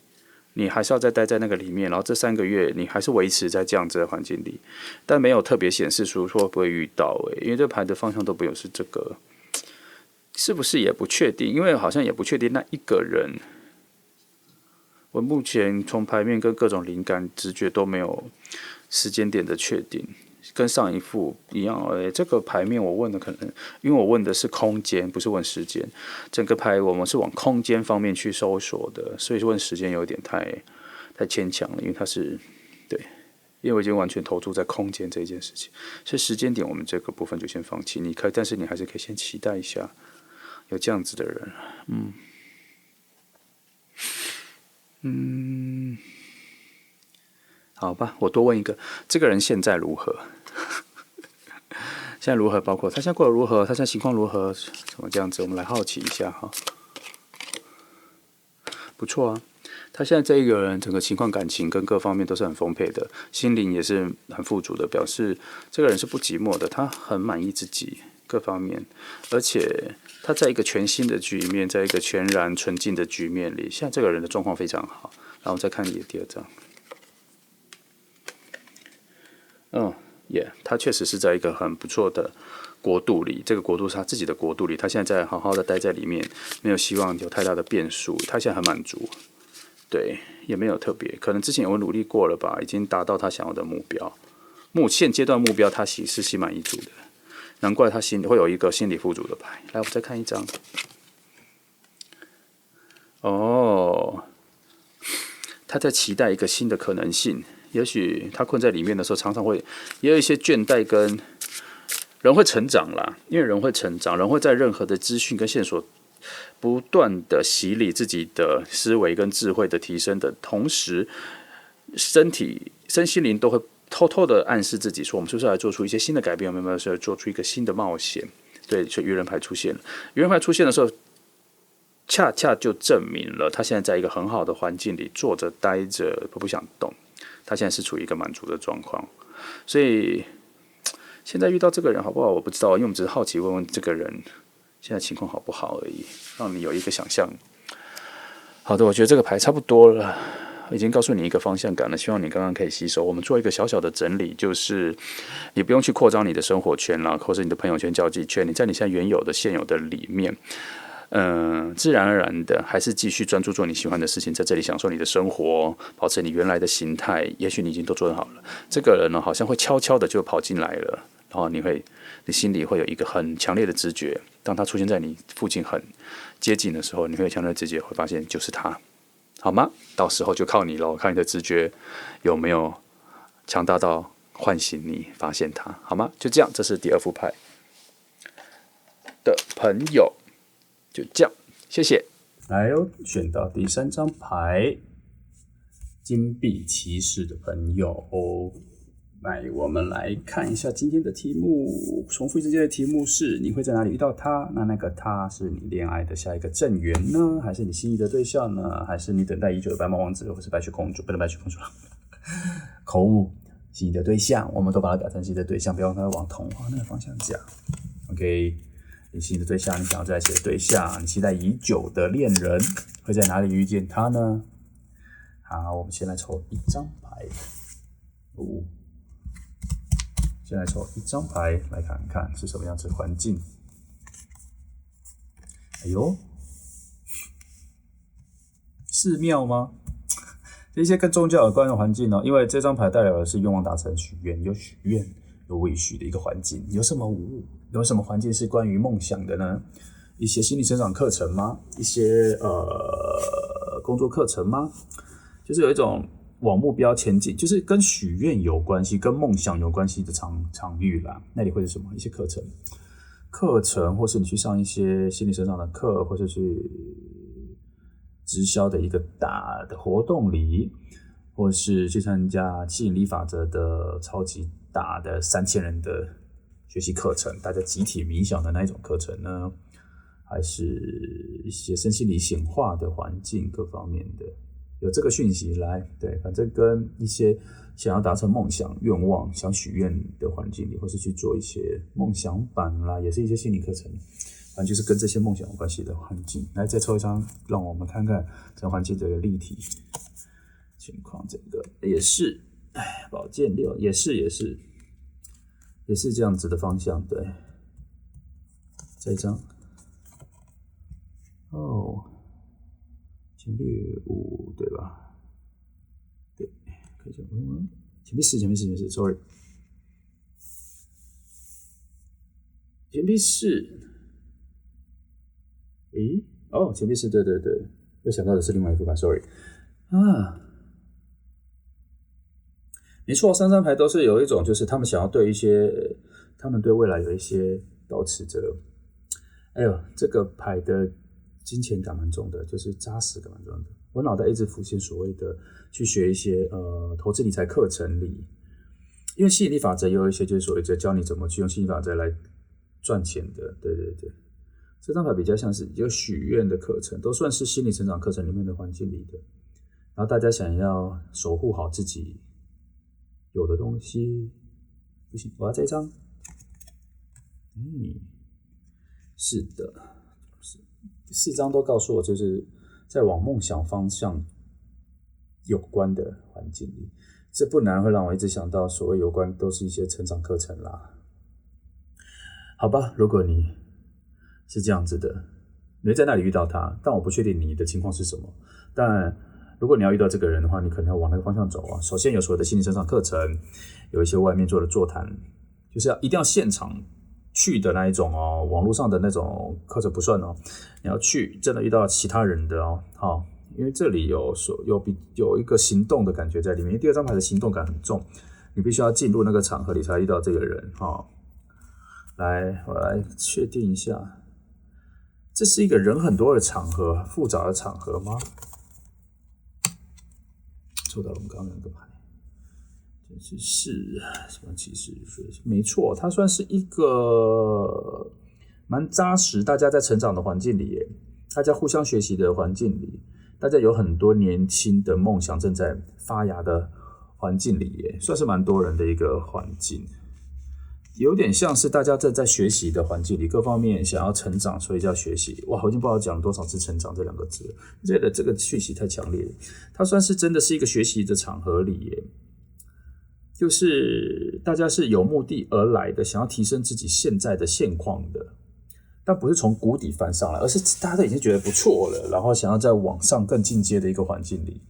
你还是要再待在那个里面，然后这3个月你还是维持在这样子的环境里，但没有特别显示出说不会遇到因为这牌的方向都不有是这个，是不是也不确定？因为好像也不确定那一个人，我目前从牌面跟各种灵感直觉都没有时间点的确定。跟上一副一样这个牌面我问的可能，因为我问的是空间，不是问时间。整个牌我们是往空间方面去搜索的，所以问时间有点太牵强了，因为它是对，因为我已经完全投注在空间这件事情，所以时间点我们这个部分就先放弃。但是你还是可以先期待一下，有这样子的人，好吧，我多问一个，这个人现在如何？现在如何？包括他现在过得如何？他现在情况如何？怎么这样子？我们来好奇一下哈。不错啊，他现在这一个人，整个情况、感情跟各方面都是很丰沛的，心灵也是很富足的，表示这个人是不寂寞的，他很满意自己各方面，而且他在一个全新的局面，在一个全然纯净的局面里，现在这个人的状况非常好。然后再看你的第2张。他确实是在一个很不错的国度里，这个国度是他自己的国度里，他现在好好的待在里面，没有希望有太大的变数，他现在很满足，对，也没有特别，可能之前有努力过了吧，已经达到他想要的目标，现阶段目标他是心满意足的，难怪他会有一个心理富足的牌。来，我们再看一张。他在期待一个新的可能性。也许他困在里面的时候，常常也有一些倦怠，跟人会成长啦。因为人会成长，人会在任何的资讯跟线索不断的洗礼自己的思维跟智慧的提升的同时，身心灵都会偷偷的暗示自己说，我们是不是来做出一些新的改变？我们有没有做出一个新的冒险？对，所以愚人牌出现了。愚人牌出现的时候，恰恰就证明了他现在在一个很好的环境里坐着待着，不想动。他现在是处于一个满足的状况，所以现在遇到这个人好不好我不知道，因为我们只是好奇问问这个人现在情况好不好而已，让你有一个想象。好的，我觉得这个牌差不多了，已经告诉你一个方向感了，希望你刚刚可以吸收。我们做一个小小的整理，就是你不用去扩张你的生活圈啦，或者你的朋友圈、交际圈，你在你现在现有的里面。自然而然的，还是继续专注做你喜欢的事情，在这里享受你的生活，保持你原来的形态。也许你已经都做得好了，这个人呢，好像会悄悄的就跑进来了，然后你心里会有一个很强烈的直觉，当他出现在你附近很接近的时候，你会有强烈的直觉，会发现就是他，好吗？到时候就靠你咯，看你的直觉有没有强大到唤醒你，发现他，好吗？就这样，这是第2副牌的朋友。就这样，谢谢。来选到第3张牌，金币骑士的朋友。来，我们来看一下今天的题目。重复今天的题目是：你会在哪里遇到他？那个他是你恋爱的下一个正缘呢，还是你心仪的对象呢？还是你等待已久的白马王子，或是白雪公主？不能白雪公主了，口误。心仪的对象，我们都把它改成心仪的对象，不要让它往童话那个方向讲。OK。你心仪的对象，你想要在一起的对象，你期待已久的恋人，会在哪里遇见他呢？好，我们先来抽1张牌。先来抽1张牌，来看看是什么样子的环境。哎呦，寺庙吗？一些跟宗教有关的环境呢？因为这张牌代表的是愿望达成、许愿，有许愿、有未许的一个环境。有什么环境是关于梦想的呢？一些心理成长课程吗？一些工作课程吗？就是有一种往目标前进，就是跟许愿有关系、跟梦想有关系的场域啦。那里会是什么？一些课程，或是你去上一些心理成长的课，或是去直销的一个大的活动里，或是去参加吸引力法则的超级大的3000人的学习课程，大家集体冥想的那一种课程呢？还是一些身心理显化的环境各方面的，有这个讯息来，对，反正跟一些想要达成梦想、愿望、想许愿的环境里，或是去做一些梦想版啦，也是一些心理课程，反正就是跟这些梦想有关系的环境。来，再抽一张，让我们看看这环境的立体情况。这个也是，宝剑6也是这样子的方向，对。这一张。钱币5对吧？对，可以讲钱币4 ，sorry， 钱币4，钱币4，对，我想到的是另外一副牌 ，sorry， 没错，3张牌都是有一种，就是他们想要他们对未来有一些保持着，这个牌的金钱感蛮重的，就是扎实感蛮重的。我脑袋一直浮现所谓的去学一些投资理财课程里，因为吸引力法则也有一些就是所谓的教你怎么去用吸引力法则来赚钱的，对。这张牌比较像是有许愿的课程，都算是心理成长课程里面的环境里的。然后大家想要守护好自己有的东西，不行，我要这张。是的。4张都告诉我，就是在往梦想方向有关的环境里，这不难会让我一直想到所谓有关都是一些成长课程啦。好吧，如果你是这样子的，你会在那里遇到他，但我不确定你的情况是什么。但如果你要遇到这个人的话，你可能要往那个方向走啊。首先有所谓的心理成长课程，有一些外面做的座谈，就是一定要现场去的那一种哦，网络上的那种课程不算哦，你要去真的遇到其他人的哦，好，因为这里有一个行动的感觉在里面，因为第2张牌的行动感很重，你必须要进入那个场合里才遇到这个人哈。来，我来确定一下，这是一个人很多的场合，复杂的场合吗？抽到了我们刚刚那个牌。是什么骑士？没错，它算是一个蛮扎实，大家在成长的环境里，大家互相学习的环境里，大家有很多年轻的梦想正在发芽的环境里，算是蛮多人的一个环境，有点像是大家正在学习的环境里，各方面想要成长，所以叫学习。哇，我已经不知道讲多少次成长这2个字，这个讯息太强烈了。它算是真的是一个学习的场合里，就是大家是有目的而来的，想要提升自己现在的现况的，但不是从谷底翻上来，而是大家都已经觉得不错了，然后想要再往上更进阶的一个环境里，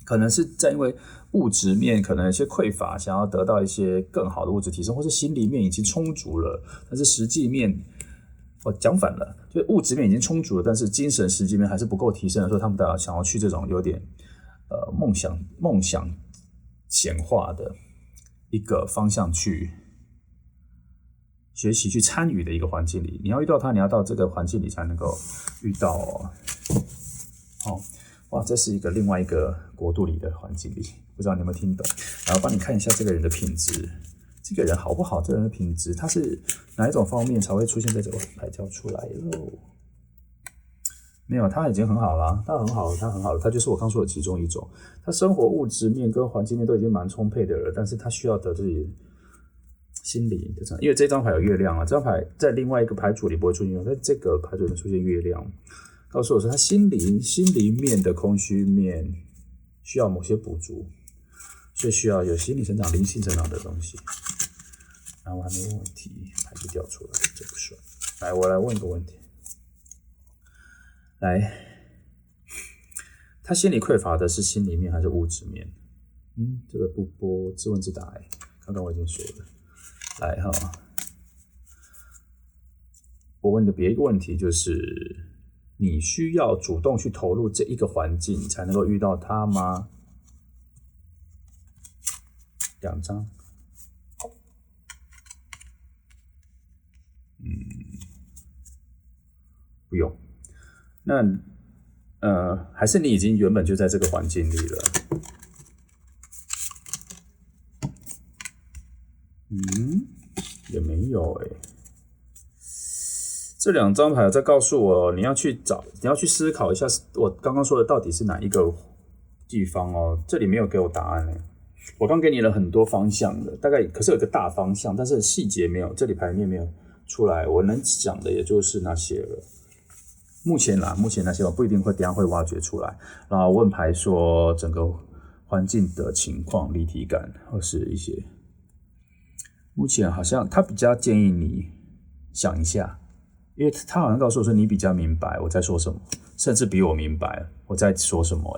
可能是在因为物质面可能有些匮乏，想要得到一些更好的物质提升，或是心理面已经充足了，但是实际面讲反了，就是物质面已经充足了，但是精神实际面还是不够提升的时候，他们大家想要去这种有点梦想显化的一个方向去学习、去参与的一个环境里，你要遇到它，你要到这个环境里才能够遇到哇，这是一个另外一个国度里的环境里，不知道你有没有听懂？然后帮你看一下这个人的品质，这个人好不好？这个人的品质，他是哪一种方面才会出现在这个牌交出来喽？没有，他已经很好了，他很好了，他就是我刚说的其中一种。他生活物质面跟环境面都已经蛮充沛的了，但是他需要的就是心理的，因为这张牌有月亮啊，这张牌在另外一个牌组里不会出现，在这个牌组里面出现月亮，告诉我说他心灵面的空虚面需要某些补足，所以需要有心理成长、灵性成长的东西。然后我还没问问题，牌就掉出来，这不算。来，我来问一个问题。来，他心理匮乏的是心里面还是物质面？这个不播自问自答刚刚我已经说了。来哈，我问的别一个问题就是：你需要主动去投入这一个环境，才能够遇到他吗？2张，不用。那还是你已经原本就在这个环境里了？也没有这2张牌在告诉我，你要去思考一下，我刚刚说的到底是哪一个地方哦？这里没有给我答案我刚给你了很多方向的，大概可是有一个大方向，但是细节没有，这里牌面没有出来。我能讲的也就是那些了。目前那些我不一定会等一下会挖掘出来。然后问牌说整个环境的情况、立体感，或是一些。目前好像他比较建议你想一下，因为他好像告诉我说你比较明白我在说什么，甚至比我明白我在说什么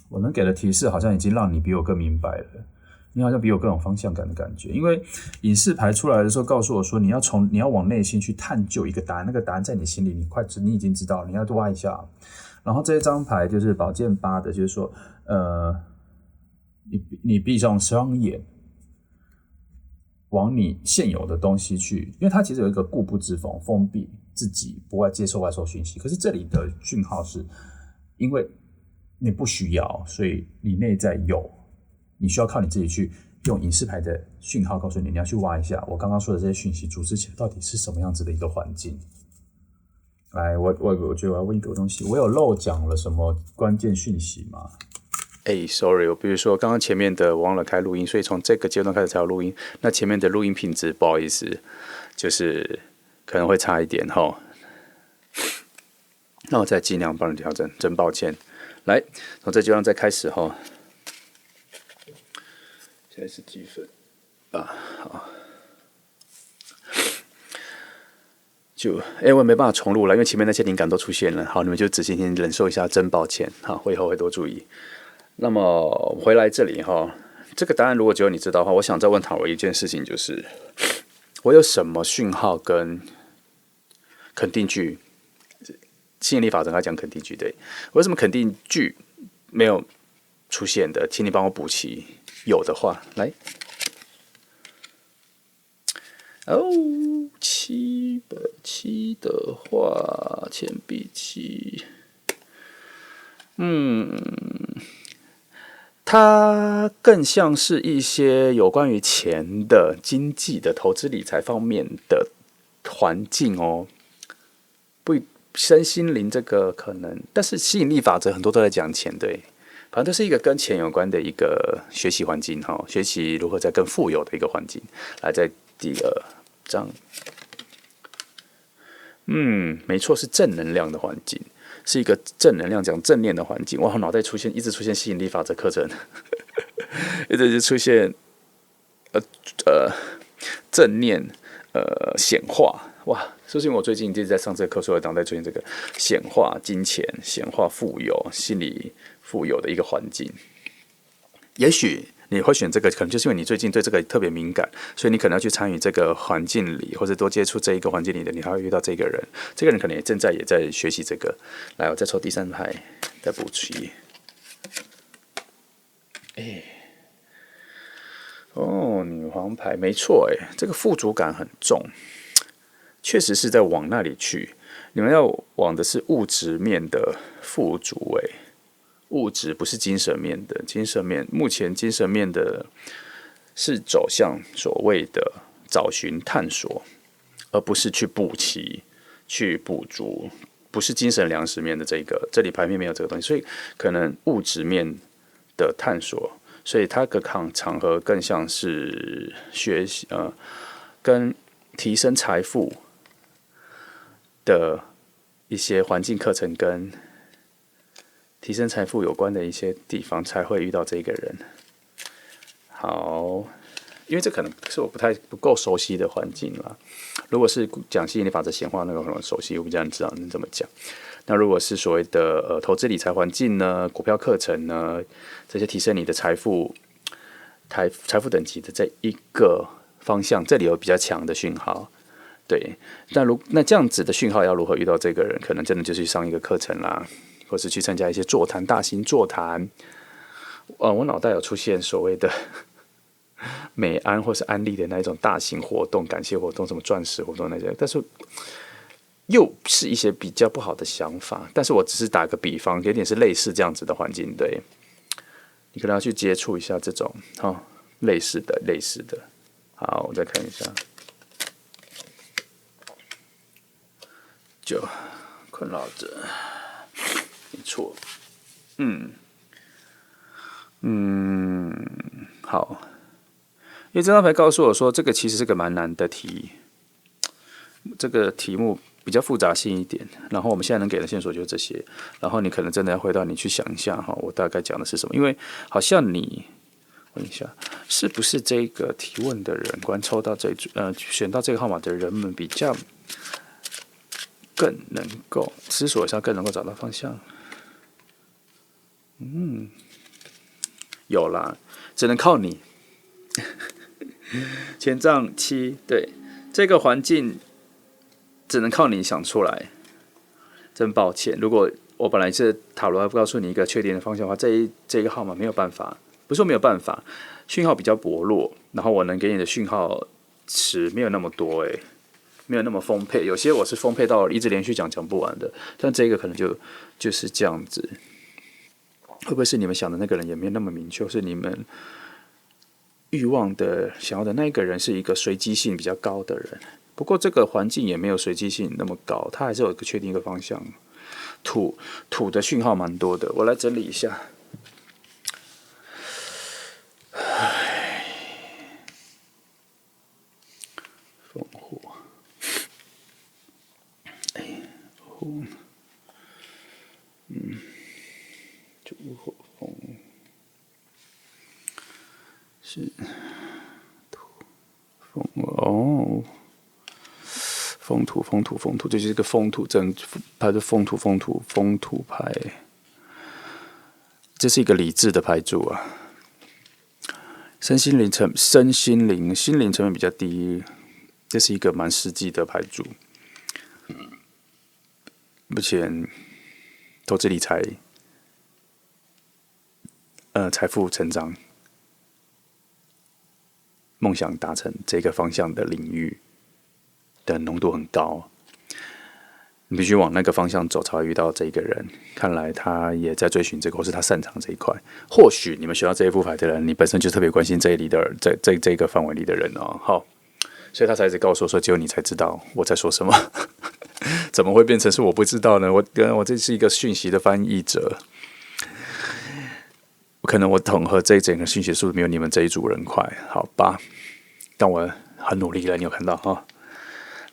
我能给的提示好像已经让你比我更明白了，你好像比我更有方向感的感觉。因为隐士牌出来的时候告诉我说你要往内心去探究一个答案，那个答案在你心里你已经知道了，你要挖一下。然后这一张牌就是宝剑8的，就是说你闭上双眼，往你现有的东西去，因为它其实有一个固步自封，封闭自己，不外接受外受讯息。可是这里的讯号是因为你不需要，所以你内在有，你需要靠你自己去用隐士牌的讯号告诉你，你要去挖一下我刚刚说的这些讯息组织起来到底是什么样子的一个环境。来，我觉得我要问一个东西，我有漏讲了什么关键讯息吗？sorry， 我比如说刚刚前面的忘了开录音，所以从这个阶段开始才有录音。那前面的录音品质不好意思，就是可能会差一点哈。那我再尽量帮你调整，真抱歉。来，从这阶段再开始哈。现在是几分啊？好。我没办法重录了，因为前面那些灵感都出现了。好，你们就仔细听，忍受一下，真抱歉。好，我以后会多注意。那么回来这里哈，这个答案如果只有你知道的话，我想再问塔罗一件事情，就是我有什么讯号跟肯定句？吸引力法则来讲肯定句，对，我有什么肯定句没有出现的，请你帮我补齐。有的话，来。7的话，钱币7，它更像是一些有关于钱的、经济的、投资理财方面的环境哦。身心灵这个可能，但是吸引力法则很多都在讲钱，对，反正这是一个跟钱有关的一个学习环境哈，学习如何在更富有的一个环境。来，在第2章，没错，是正能量的环境，是一个正能量讲正念的环境。哇，脑袋一直出现吸引力法则课程，一直就出现正念显化。哇，说明我最近一直在上这个课，所以脑袋出现这个显化金钱、显化富有、心理富有的一个环境。也许你会选这个，可能就是因为你最近对这个特别敏感，所以你可能要去参与这个环境里，或者多接触这一个环境里的，你还会遇到这个人。这个人可能也在学习这个。来，我再抽第3牌，再补齐。女皇牌，没错，这个富足感很重，确实是在往那里去。你们要往的是物质面的富足，物质不是精神面的。精神面，目前精神面的是走向所谓的找寻探索，而不是去补齐、去补足，不是精神粮食面的这里牌面没有这个东西，所以可能物质面的探索。所以它的场合更像是学习，跟提升财富的一些环境课程，跟提升财富有关的一些地方才会遇到这个人。好，因为这可能是我不够熟悉的环境啦。如果是讲吸引力法则显化那个很熟悉，我比较知道能怎么讲。那如果是所谓的投资理财环境呢，股票课程呢，这些提升你的财富等级的这一个方向，这里有比较强的讯号。对，那这样子的讯号要如何遇到这个人？可能真的就是去上一个课程啦，或是去参加一些座谈，大型座谈。我脑袋有出现所谓的美安或是安利的那一种大型活动、感谢活动，什么钻石活动那些，但是又是一些比较不好的想法。但是我只是打个比方，有点是类似这样子的环境，对，你可能要去接触一下这种类似的。好，我再看一下。就困扰着，没错，好，因为这张牌告诉我说，这个其实是个蛮难的题，这个题目比较复杂性一点。然后我们现在能给的线索就是这些，然后你可能真的要回到你去想一下我大概讲的是什么，因为好像你问一下，是不是这个提问的人，观抽到选到这个号码的人们比较。更能够思索一下，更能够找到方向。有啦，只能靠你。权杖7，对，这个环境只能靠你想出来。真抱歉，如果我本来是塔罗，不告诉你一个确定的方向的话，这个号码没有办法，不是说没有办法，讯号比较薄弱，然后我能给你的讯号池没有那么多没有那么丰沛，有些我是丰沛到一直连续讲不完的，但这个可能就是这样子。会不会是你们想的那个人也没有那么明确，是你们欲望的想要的那个人是一个随机性比较高的人？不过这个环境也没有随机性那么高，它还是有一个确定一个方向。土的讯号蛮多的，我来整理一下。烽火。烛火风是土风风土，这就是个风土正牌的风土牌，这是一个理智的牌组啊。心灵成本比较低，这是一个蛮实际的牌组。目前投资理财，财富成长，梦想达成这个方向的领域的浓度很高，你必须往那个方向走，才会遇到这一个人。看来他也在追寻这个，或是他擅长这一块。或许你们学到这一副牌的人，你本身就特别关心这一里的这个范围里的人哦。好，所以他才一直告诉我说，只有你才知道我在说什么。怎么会变成是我不知道呢？我这是一个讯息的翻译者，可能我统合这一整个讯息速度没有你们这一组人快，好吧？但我很努力了，你有看到哈？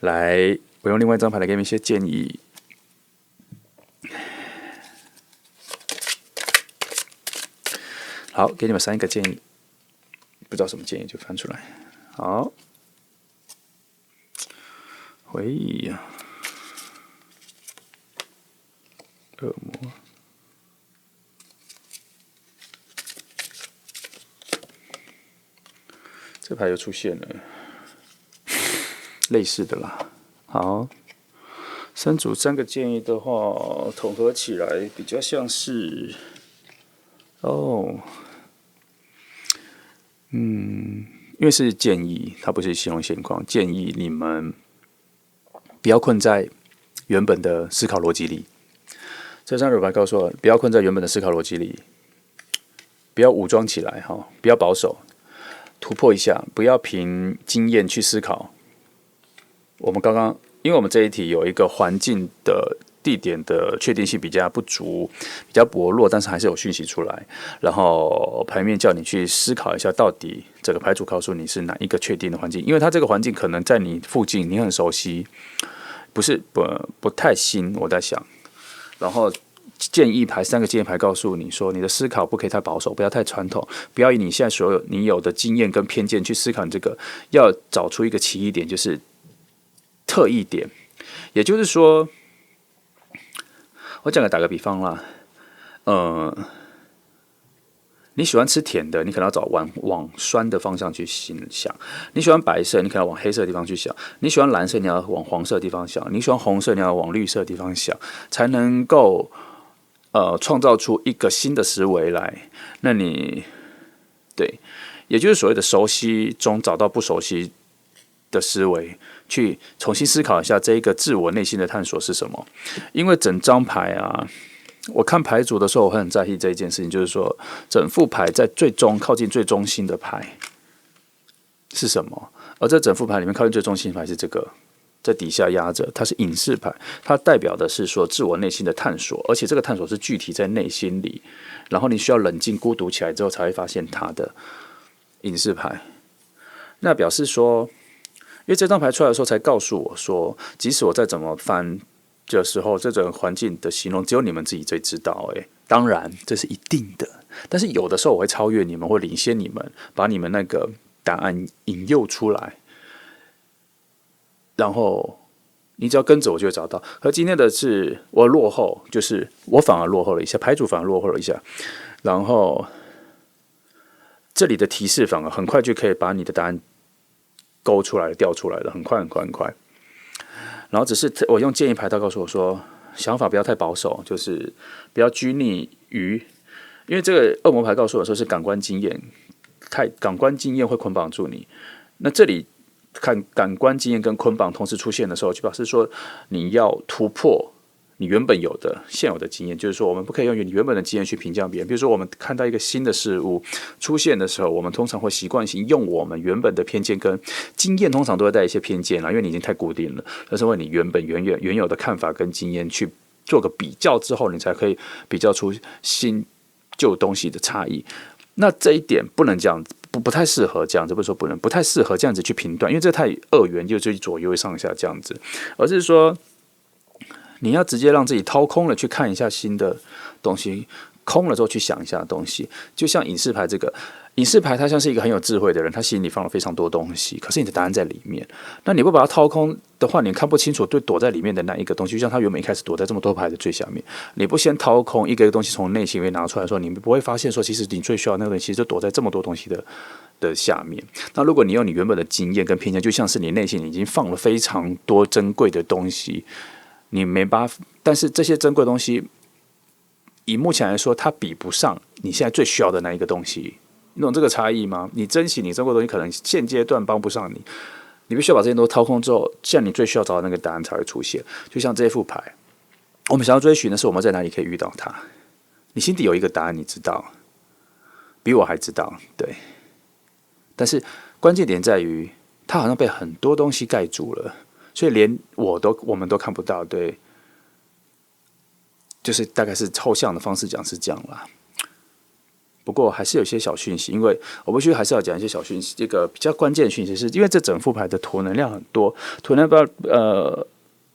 来，我用另外一张牌来给你们一些建议。好，给你们3个建议，不知道什么建议就翻出来。好，回忆啊。恶魔，这牌又出现了，类似的啦。好，三组3个建议的话，统合起来比较像是，因为是建议，它不是形容现况，建议你们不要困在原本的思考逻辑里。这张牌告诉我，不要困在原本的思考逻辑里，不要武装起来哈，不要保守，突破一下，不要凭经验去思考。我们刚刚，因为我们这一题有一个环境的地点的确定性比较不足，比较薄弱，但是还是有讯息出来。然后牌面叫你去思考一下，到底这个牌组告诉你是哪一个确定的环境，因为它这个环境可能在你附近，你很熟悉，不太新。我在想。然后建议牌3个建议牌告诉你说，你的思考不可以太保守，不要太传统，不要以你现在所有你有的经验跟偏见去思考你这个，要找出一个奇异点，就是特异点。也就是说，我打个比方啦，你喜欢吃甜的，你可能要往酸的方向去想；你喜欢白色，你可能要往黑色的地方去想；你喜欢蓝色，你要往黄色的地方想；你喜欢红色，你要往绿色的地方想，才能够创造出一个新的思维来。那你对，也就是所谓的熟悉中找到不熟悉的思维，去重新思考一下这一个自我内心的探索是什么。因为整张牌啊，我看牌组的时候，我会很在意这一件事情，就是说整副牌在靠近最中心的牌是什么？而这整副牌里面靠近最中心的牌是这个，在底下压着，它是隐士牌，它代表的是说自我内心的探索，而且这个探索是具体在内心里，然后你需要冷静孤独起来之后才会发现它的隐士牌。那表示说，因为这张牌出来的时候才告诉我说，即使我再怎么翻的时候，这种环境的形容只有你们自己最知道。当然这是一定的，但是有的时候我会超越你们，或领先你们，把你们那个答案引诱出来，然后你只要跟着我就会找到。而今天的是我落后，就是我反而落后了一下，牌组反而落后了一下，然后这里的提示反而很快就可以把你的答案勾出来调出来了，很快。然后只是我用建议牌，他告诉我说，想法不要太保守，就是不要拘泥于，因为这个恶魔牌告诉我说是感官经验，感官经验会捆绑住你。那这里看感官经验跟捆绑同时出现的时候，就表示说你要突破你原本现有的经验，就是说我们不可以用你原本的经验去评价别人。比如说我们看到一个新的事物出现的时候，我们通常会习惯性用我们原本的偏见跟经验，通常都会带一些偏见啦，因为你已经太固定了。但是因为你原有的看法跟经验去做个比较之后，你才可以比较出新旧东西的差异。那这一点不能这样子，不太适合这样子，不是说不能，不太适合这样子去评断，因为这太二元，就左右上下这样子，而是说你要直接让自己掏空了，去看一下新的东西，空了之后去想一下东西。就像隐士牌这个，隐士牌他像是一个很有智慧的人，他心里放了非常多东西，可是你的答案在里面。那你不把它掏空的话，你看不清楚对躲在里面的那一个东西。就像他原本一开始躲在这么多牌的最下面，你不先掏空一个东西从内心里面拿出来的时候，你不会发现说，其实你最需要的那个东西，其实就躲在这么多东西的下面。那如果你用你原本的经验跟偏见，就像是你内心已经放了非常多珍贵的东西。你没办法，但是这些珍贵的东西，以目前来说，它比不上你现在最需要的那一个东西。你懂这个差异吗？你珍惜你珍贵的东西，可能现阶段帮不上你，你必须要把这些都掏空之后，像你最需要找的那个答案才会出现。就像这副牌，我们想要追寻的是我们在哪里可以遇到它。你心底有一个答案，你知道，比我还知道，对。但是关键点在于，它好像被很多东西盖住了。所以连我们都看不到，对，就是大概是抽象的方式讲是这样啦。不过还是有一些小讯息，因为我必须还是要讲一些小讯息。这个比较关键的讯息是，因为这整副牌的图能量很多，图能量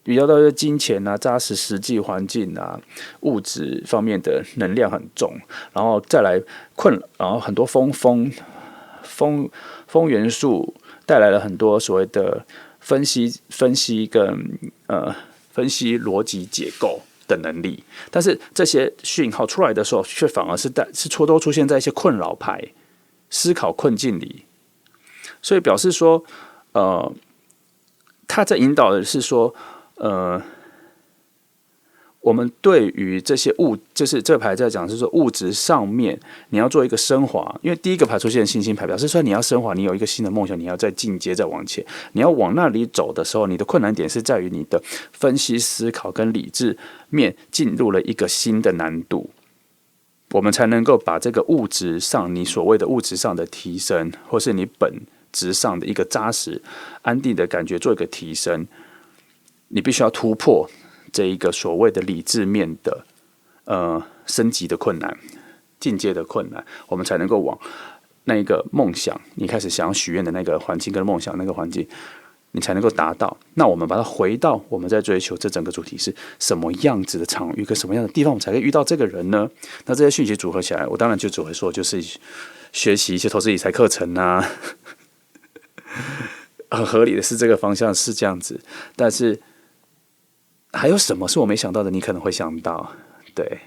比较到金钱啊、扎实实际环境啊、物质方面的能量很重，然后再来然后很多风元素带来了很多所谓的分析跟分析逻辑结构的能力，但是这些讯号出来的时候，却反而是都出现在一些困扰牌、思考困境里，所以表示说，他在引导的是说，我们对于这些就是这个牌在讲是说物质上面你要做一个升华，因为第一个牌出现信心牌，表示说你要升华，你有一个新的梦想，你要再进阶再往前，你要往那里走的时候，你的困难点是在于你的分析思考跟理智面进入了一个新的难度，我们才能够把这个物质上你所谓的物质上的提升，或是你本质上的一个扎实安定的感觉做一个提升，你必须要突破这一个所谓的理智面的升级的困难、进阶的困难，我们才能够往那一个梦想，你开始想要许愿的那个环境跟梦想那个环境，你才能够达到。那我们把它回到我们在追求这整个主题是什么样子的场域跟什么样的地方，我们才可以遇到这个人呢？那这些讯息组合起来，我当然就只会说，就是学习一些投资理财课程啊，很合理的是这个方向是这样子，但是还有什么是我没想到的？你可能会想到，对。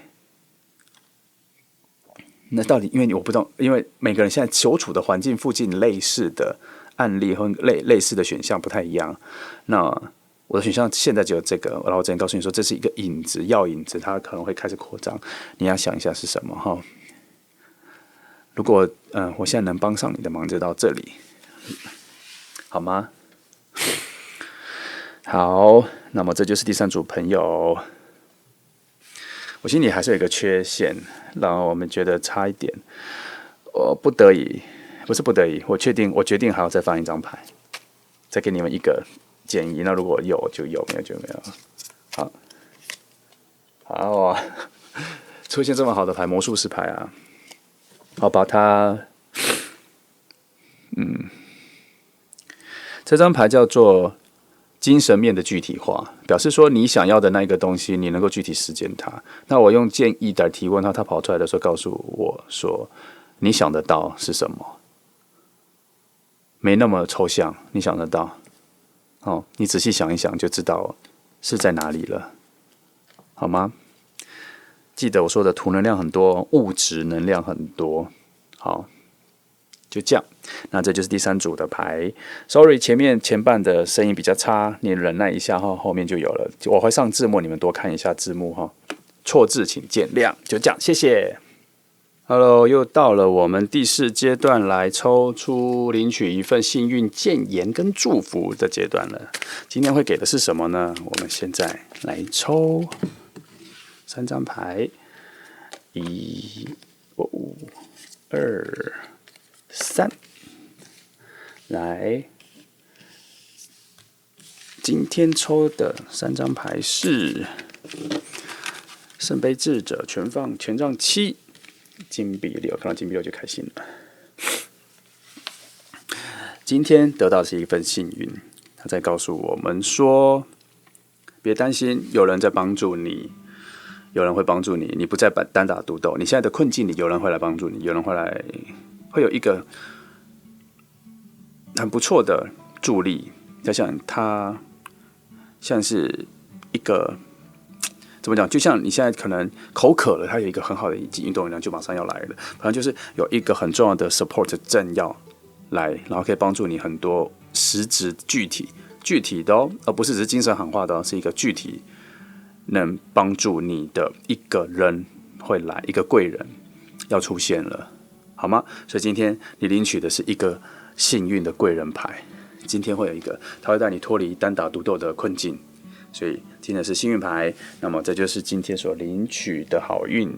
那到底，因为我不知道，因为每个人现在所处的环境附近类似的案例和类似的选项不太一样。那我的选项现在只有这个，然后我之前告诉你说，这是一个影子，药引子，它可能会开始扩张，你要想一下是什么哈。如果我现在能帮上你的忙，就到这里，好吗？好，那么这就是第3组朋友。我心里还是有一个缺陷，让我们觉得差一点。我不得已，不是不得已，我决定还要再放一张牌，再给你们一个建议。那如果有就有，没有就没有。好，好啊，出现这么好的牌，魔术师牌啊，好把它，这张牌叫做精神面的具体化，表示说你想要的那一个东西，你能够具体实践它。那我用建议来提问他跑出来的时候，告诉我说你想得到是什么？没那么抽象，你想得到？哦，你仔细想一想就知道是在哪里了，好吗？记得我说的图能量很多，物质能量很多，好。就这样，那这就是第3组的牌。Sorry， 前半的声音比较差，你忍耐一下哈，后面就有了。我会上字幕，你们多看一下字幕哈。错字请见谅。就这样，谢谢。Hello， 又到了我们第4阶段来抽出领取一份幸运建言跟祝福的阶段了。今天会给的是什么呢？我们现在来抽3张牌，1、5、2、3，来，今天抽的3张牌是圣杯智者、权杖7、金币6，看到金币6就开心了。今天得到的是一份幸运，他在告诉我们说，别担心，有人在帮助你。有人会帮助你，你不再单打独斗。你现在的困境里，有人会来帮助你，有人会有一个很不错的助力。想想它像是一个怎么讲？就像你现在可能口渴了，它有一个很好的运动量就马上要来了。反正就是有一个很重要的 support 正要来，然后可以帮助你很多实质具体的哦，而不是只是精神喊话的哦，是一个具体。能帮助你的一个人会来，一个贵人要出现了，好吗？所以今天你领取的是一个幸运的贵人牌，今天会有一个，它会带你脱离单打独斗的困境，所以今天是幸运牌。那么这就是今天所领取的好运，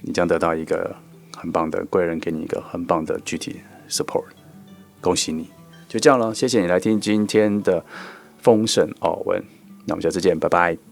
你将得到一个很棒的贵人，给你一个很棒的具体 support， 恭喜你！就这样了，谢谢你来听今天的丰盛奥文，那我们下次见，拜拜。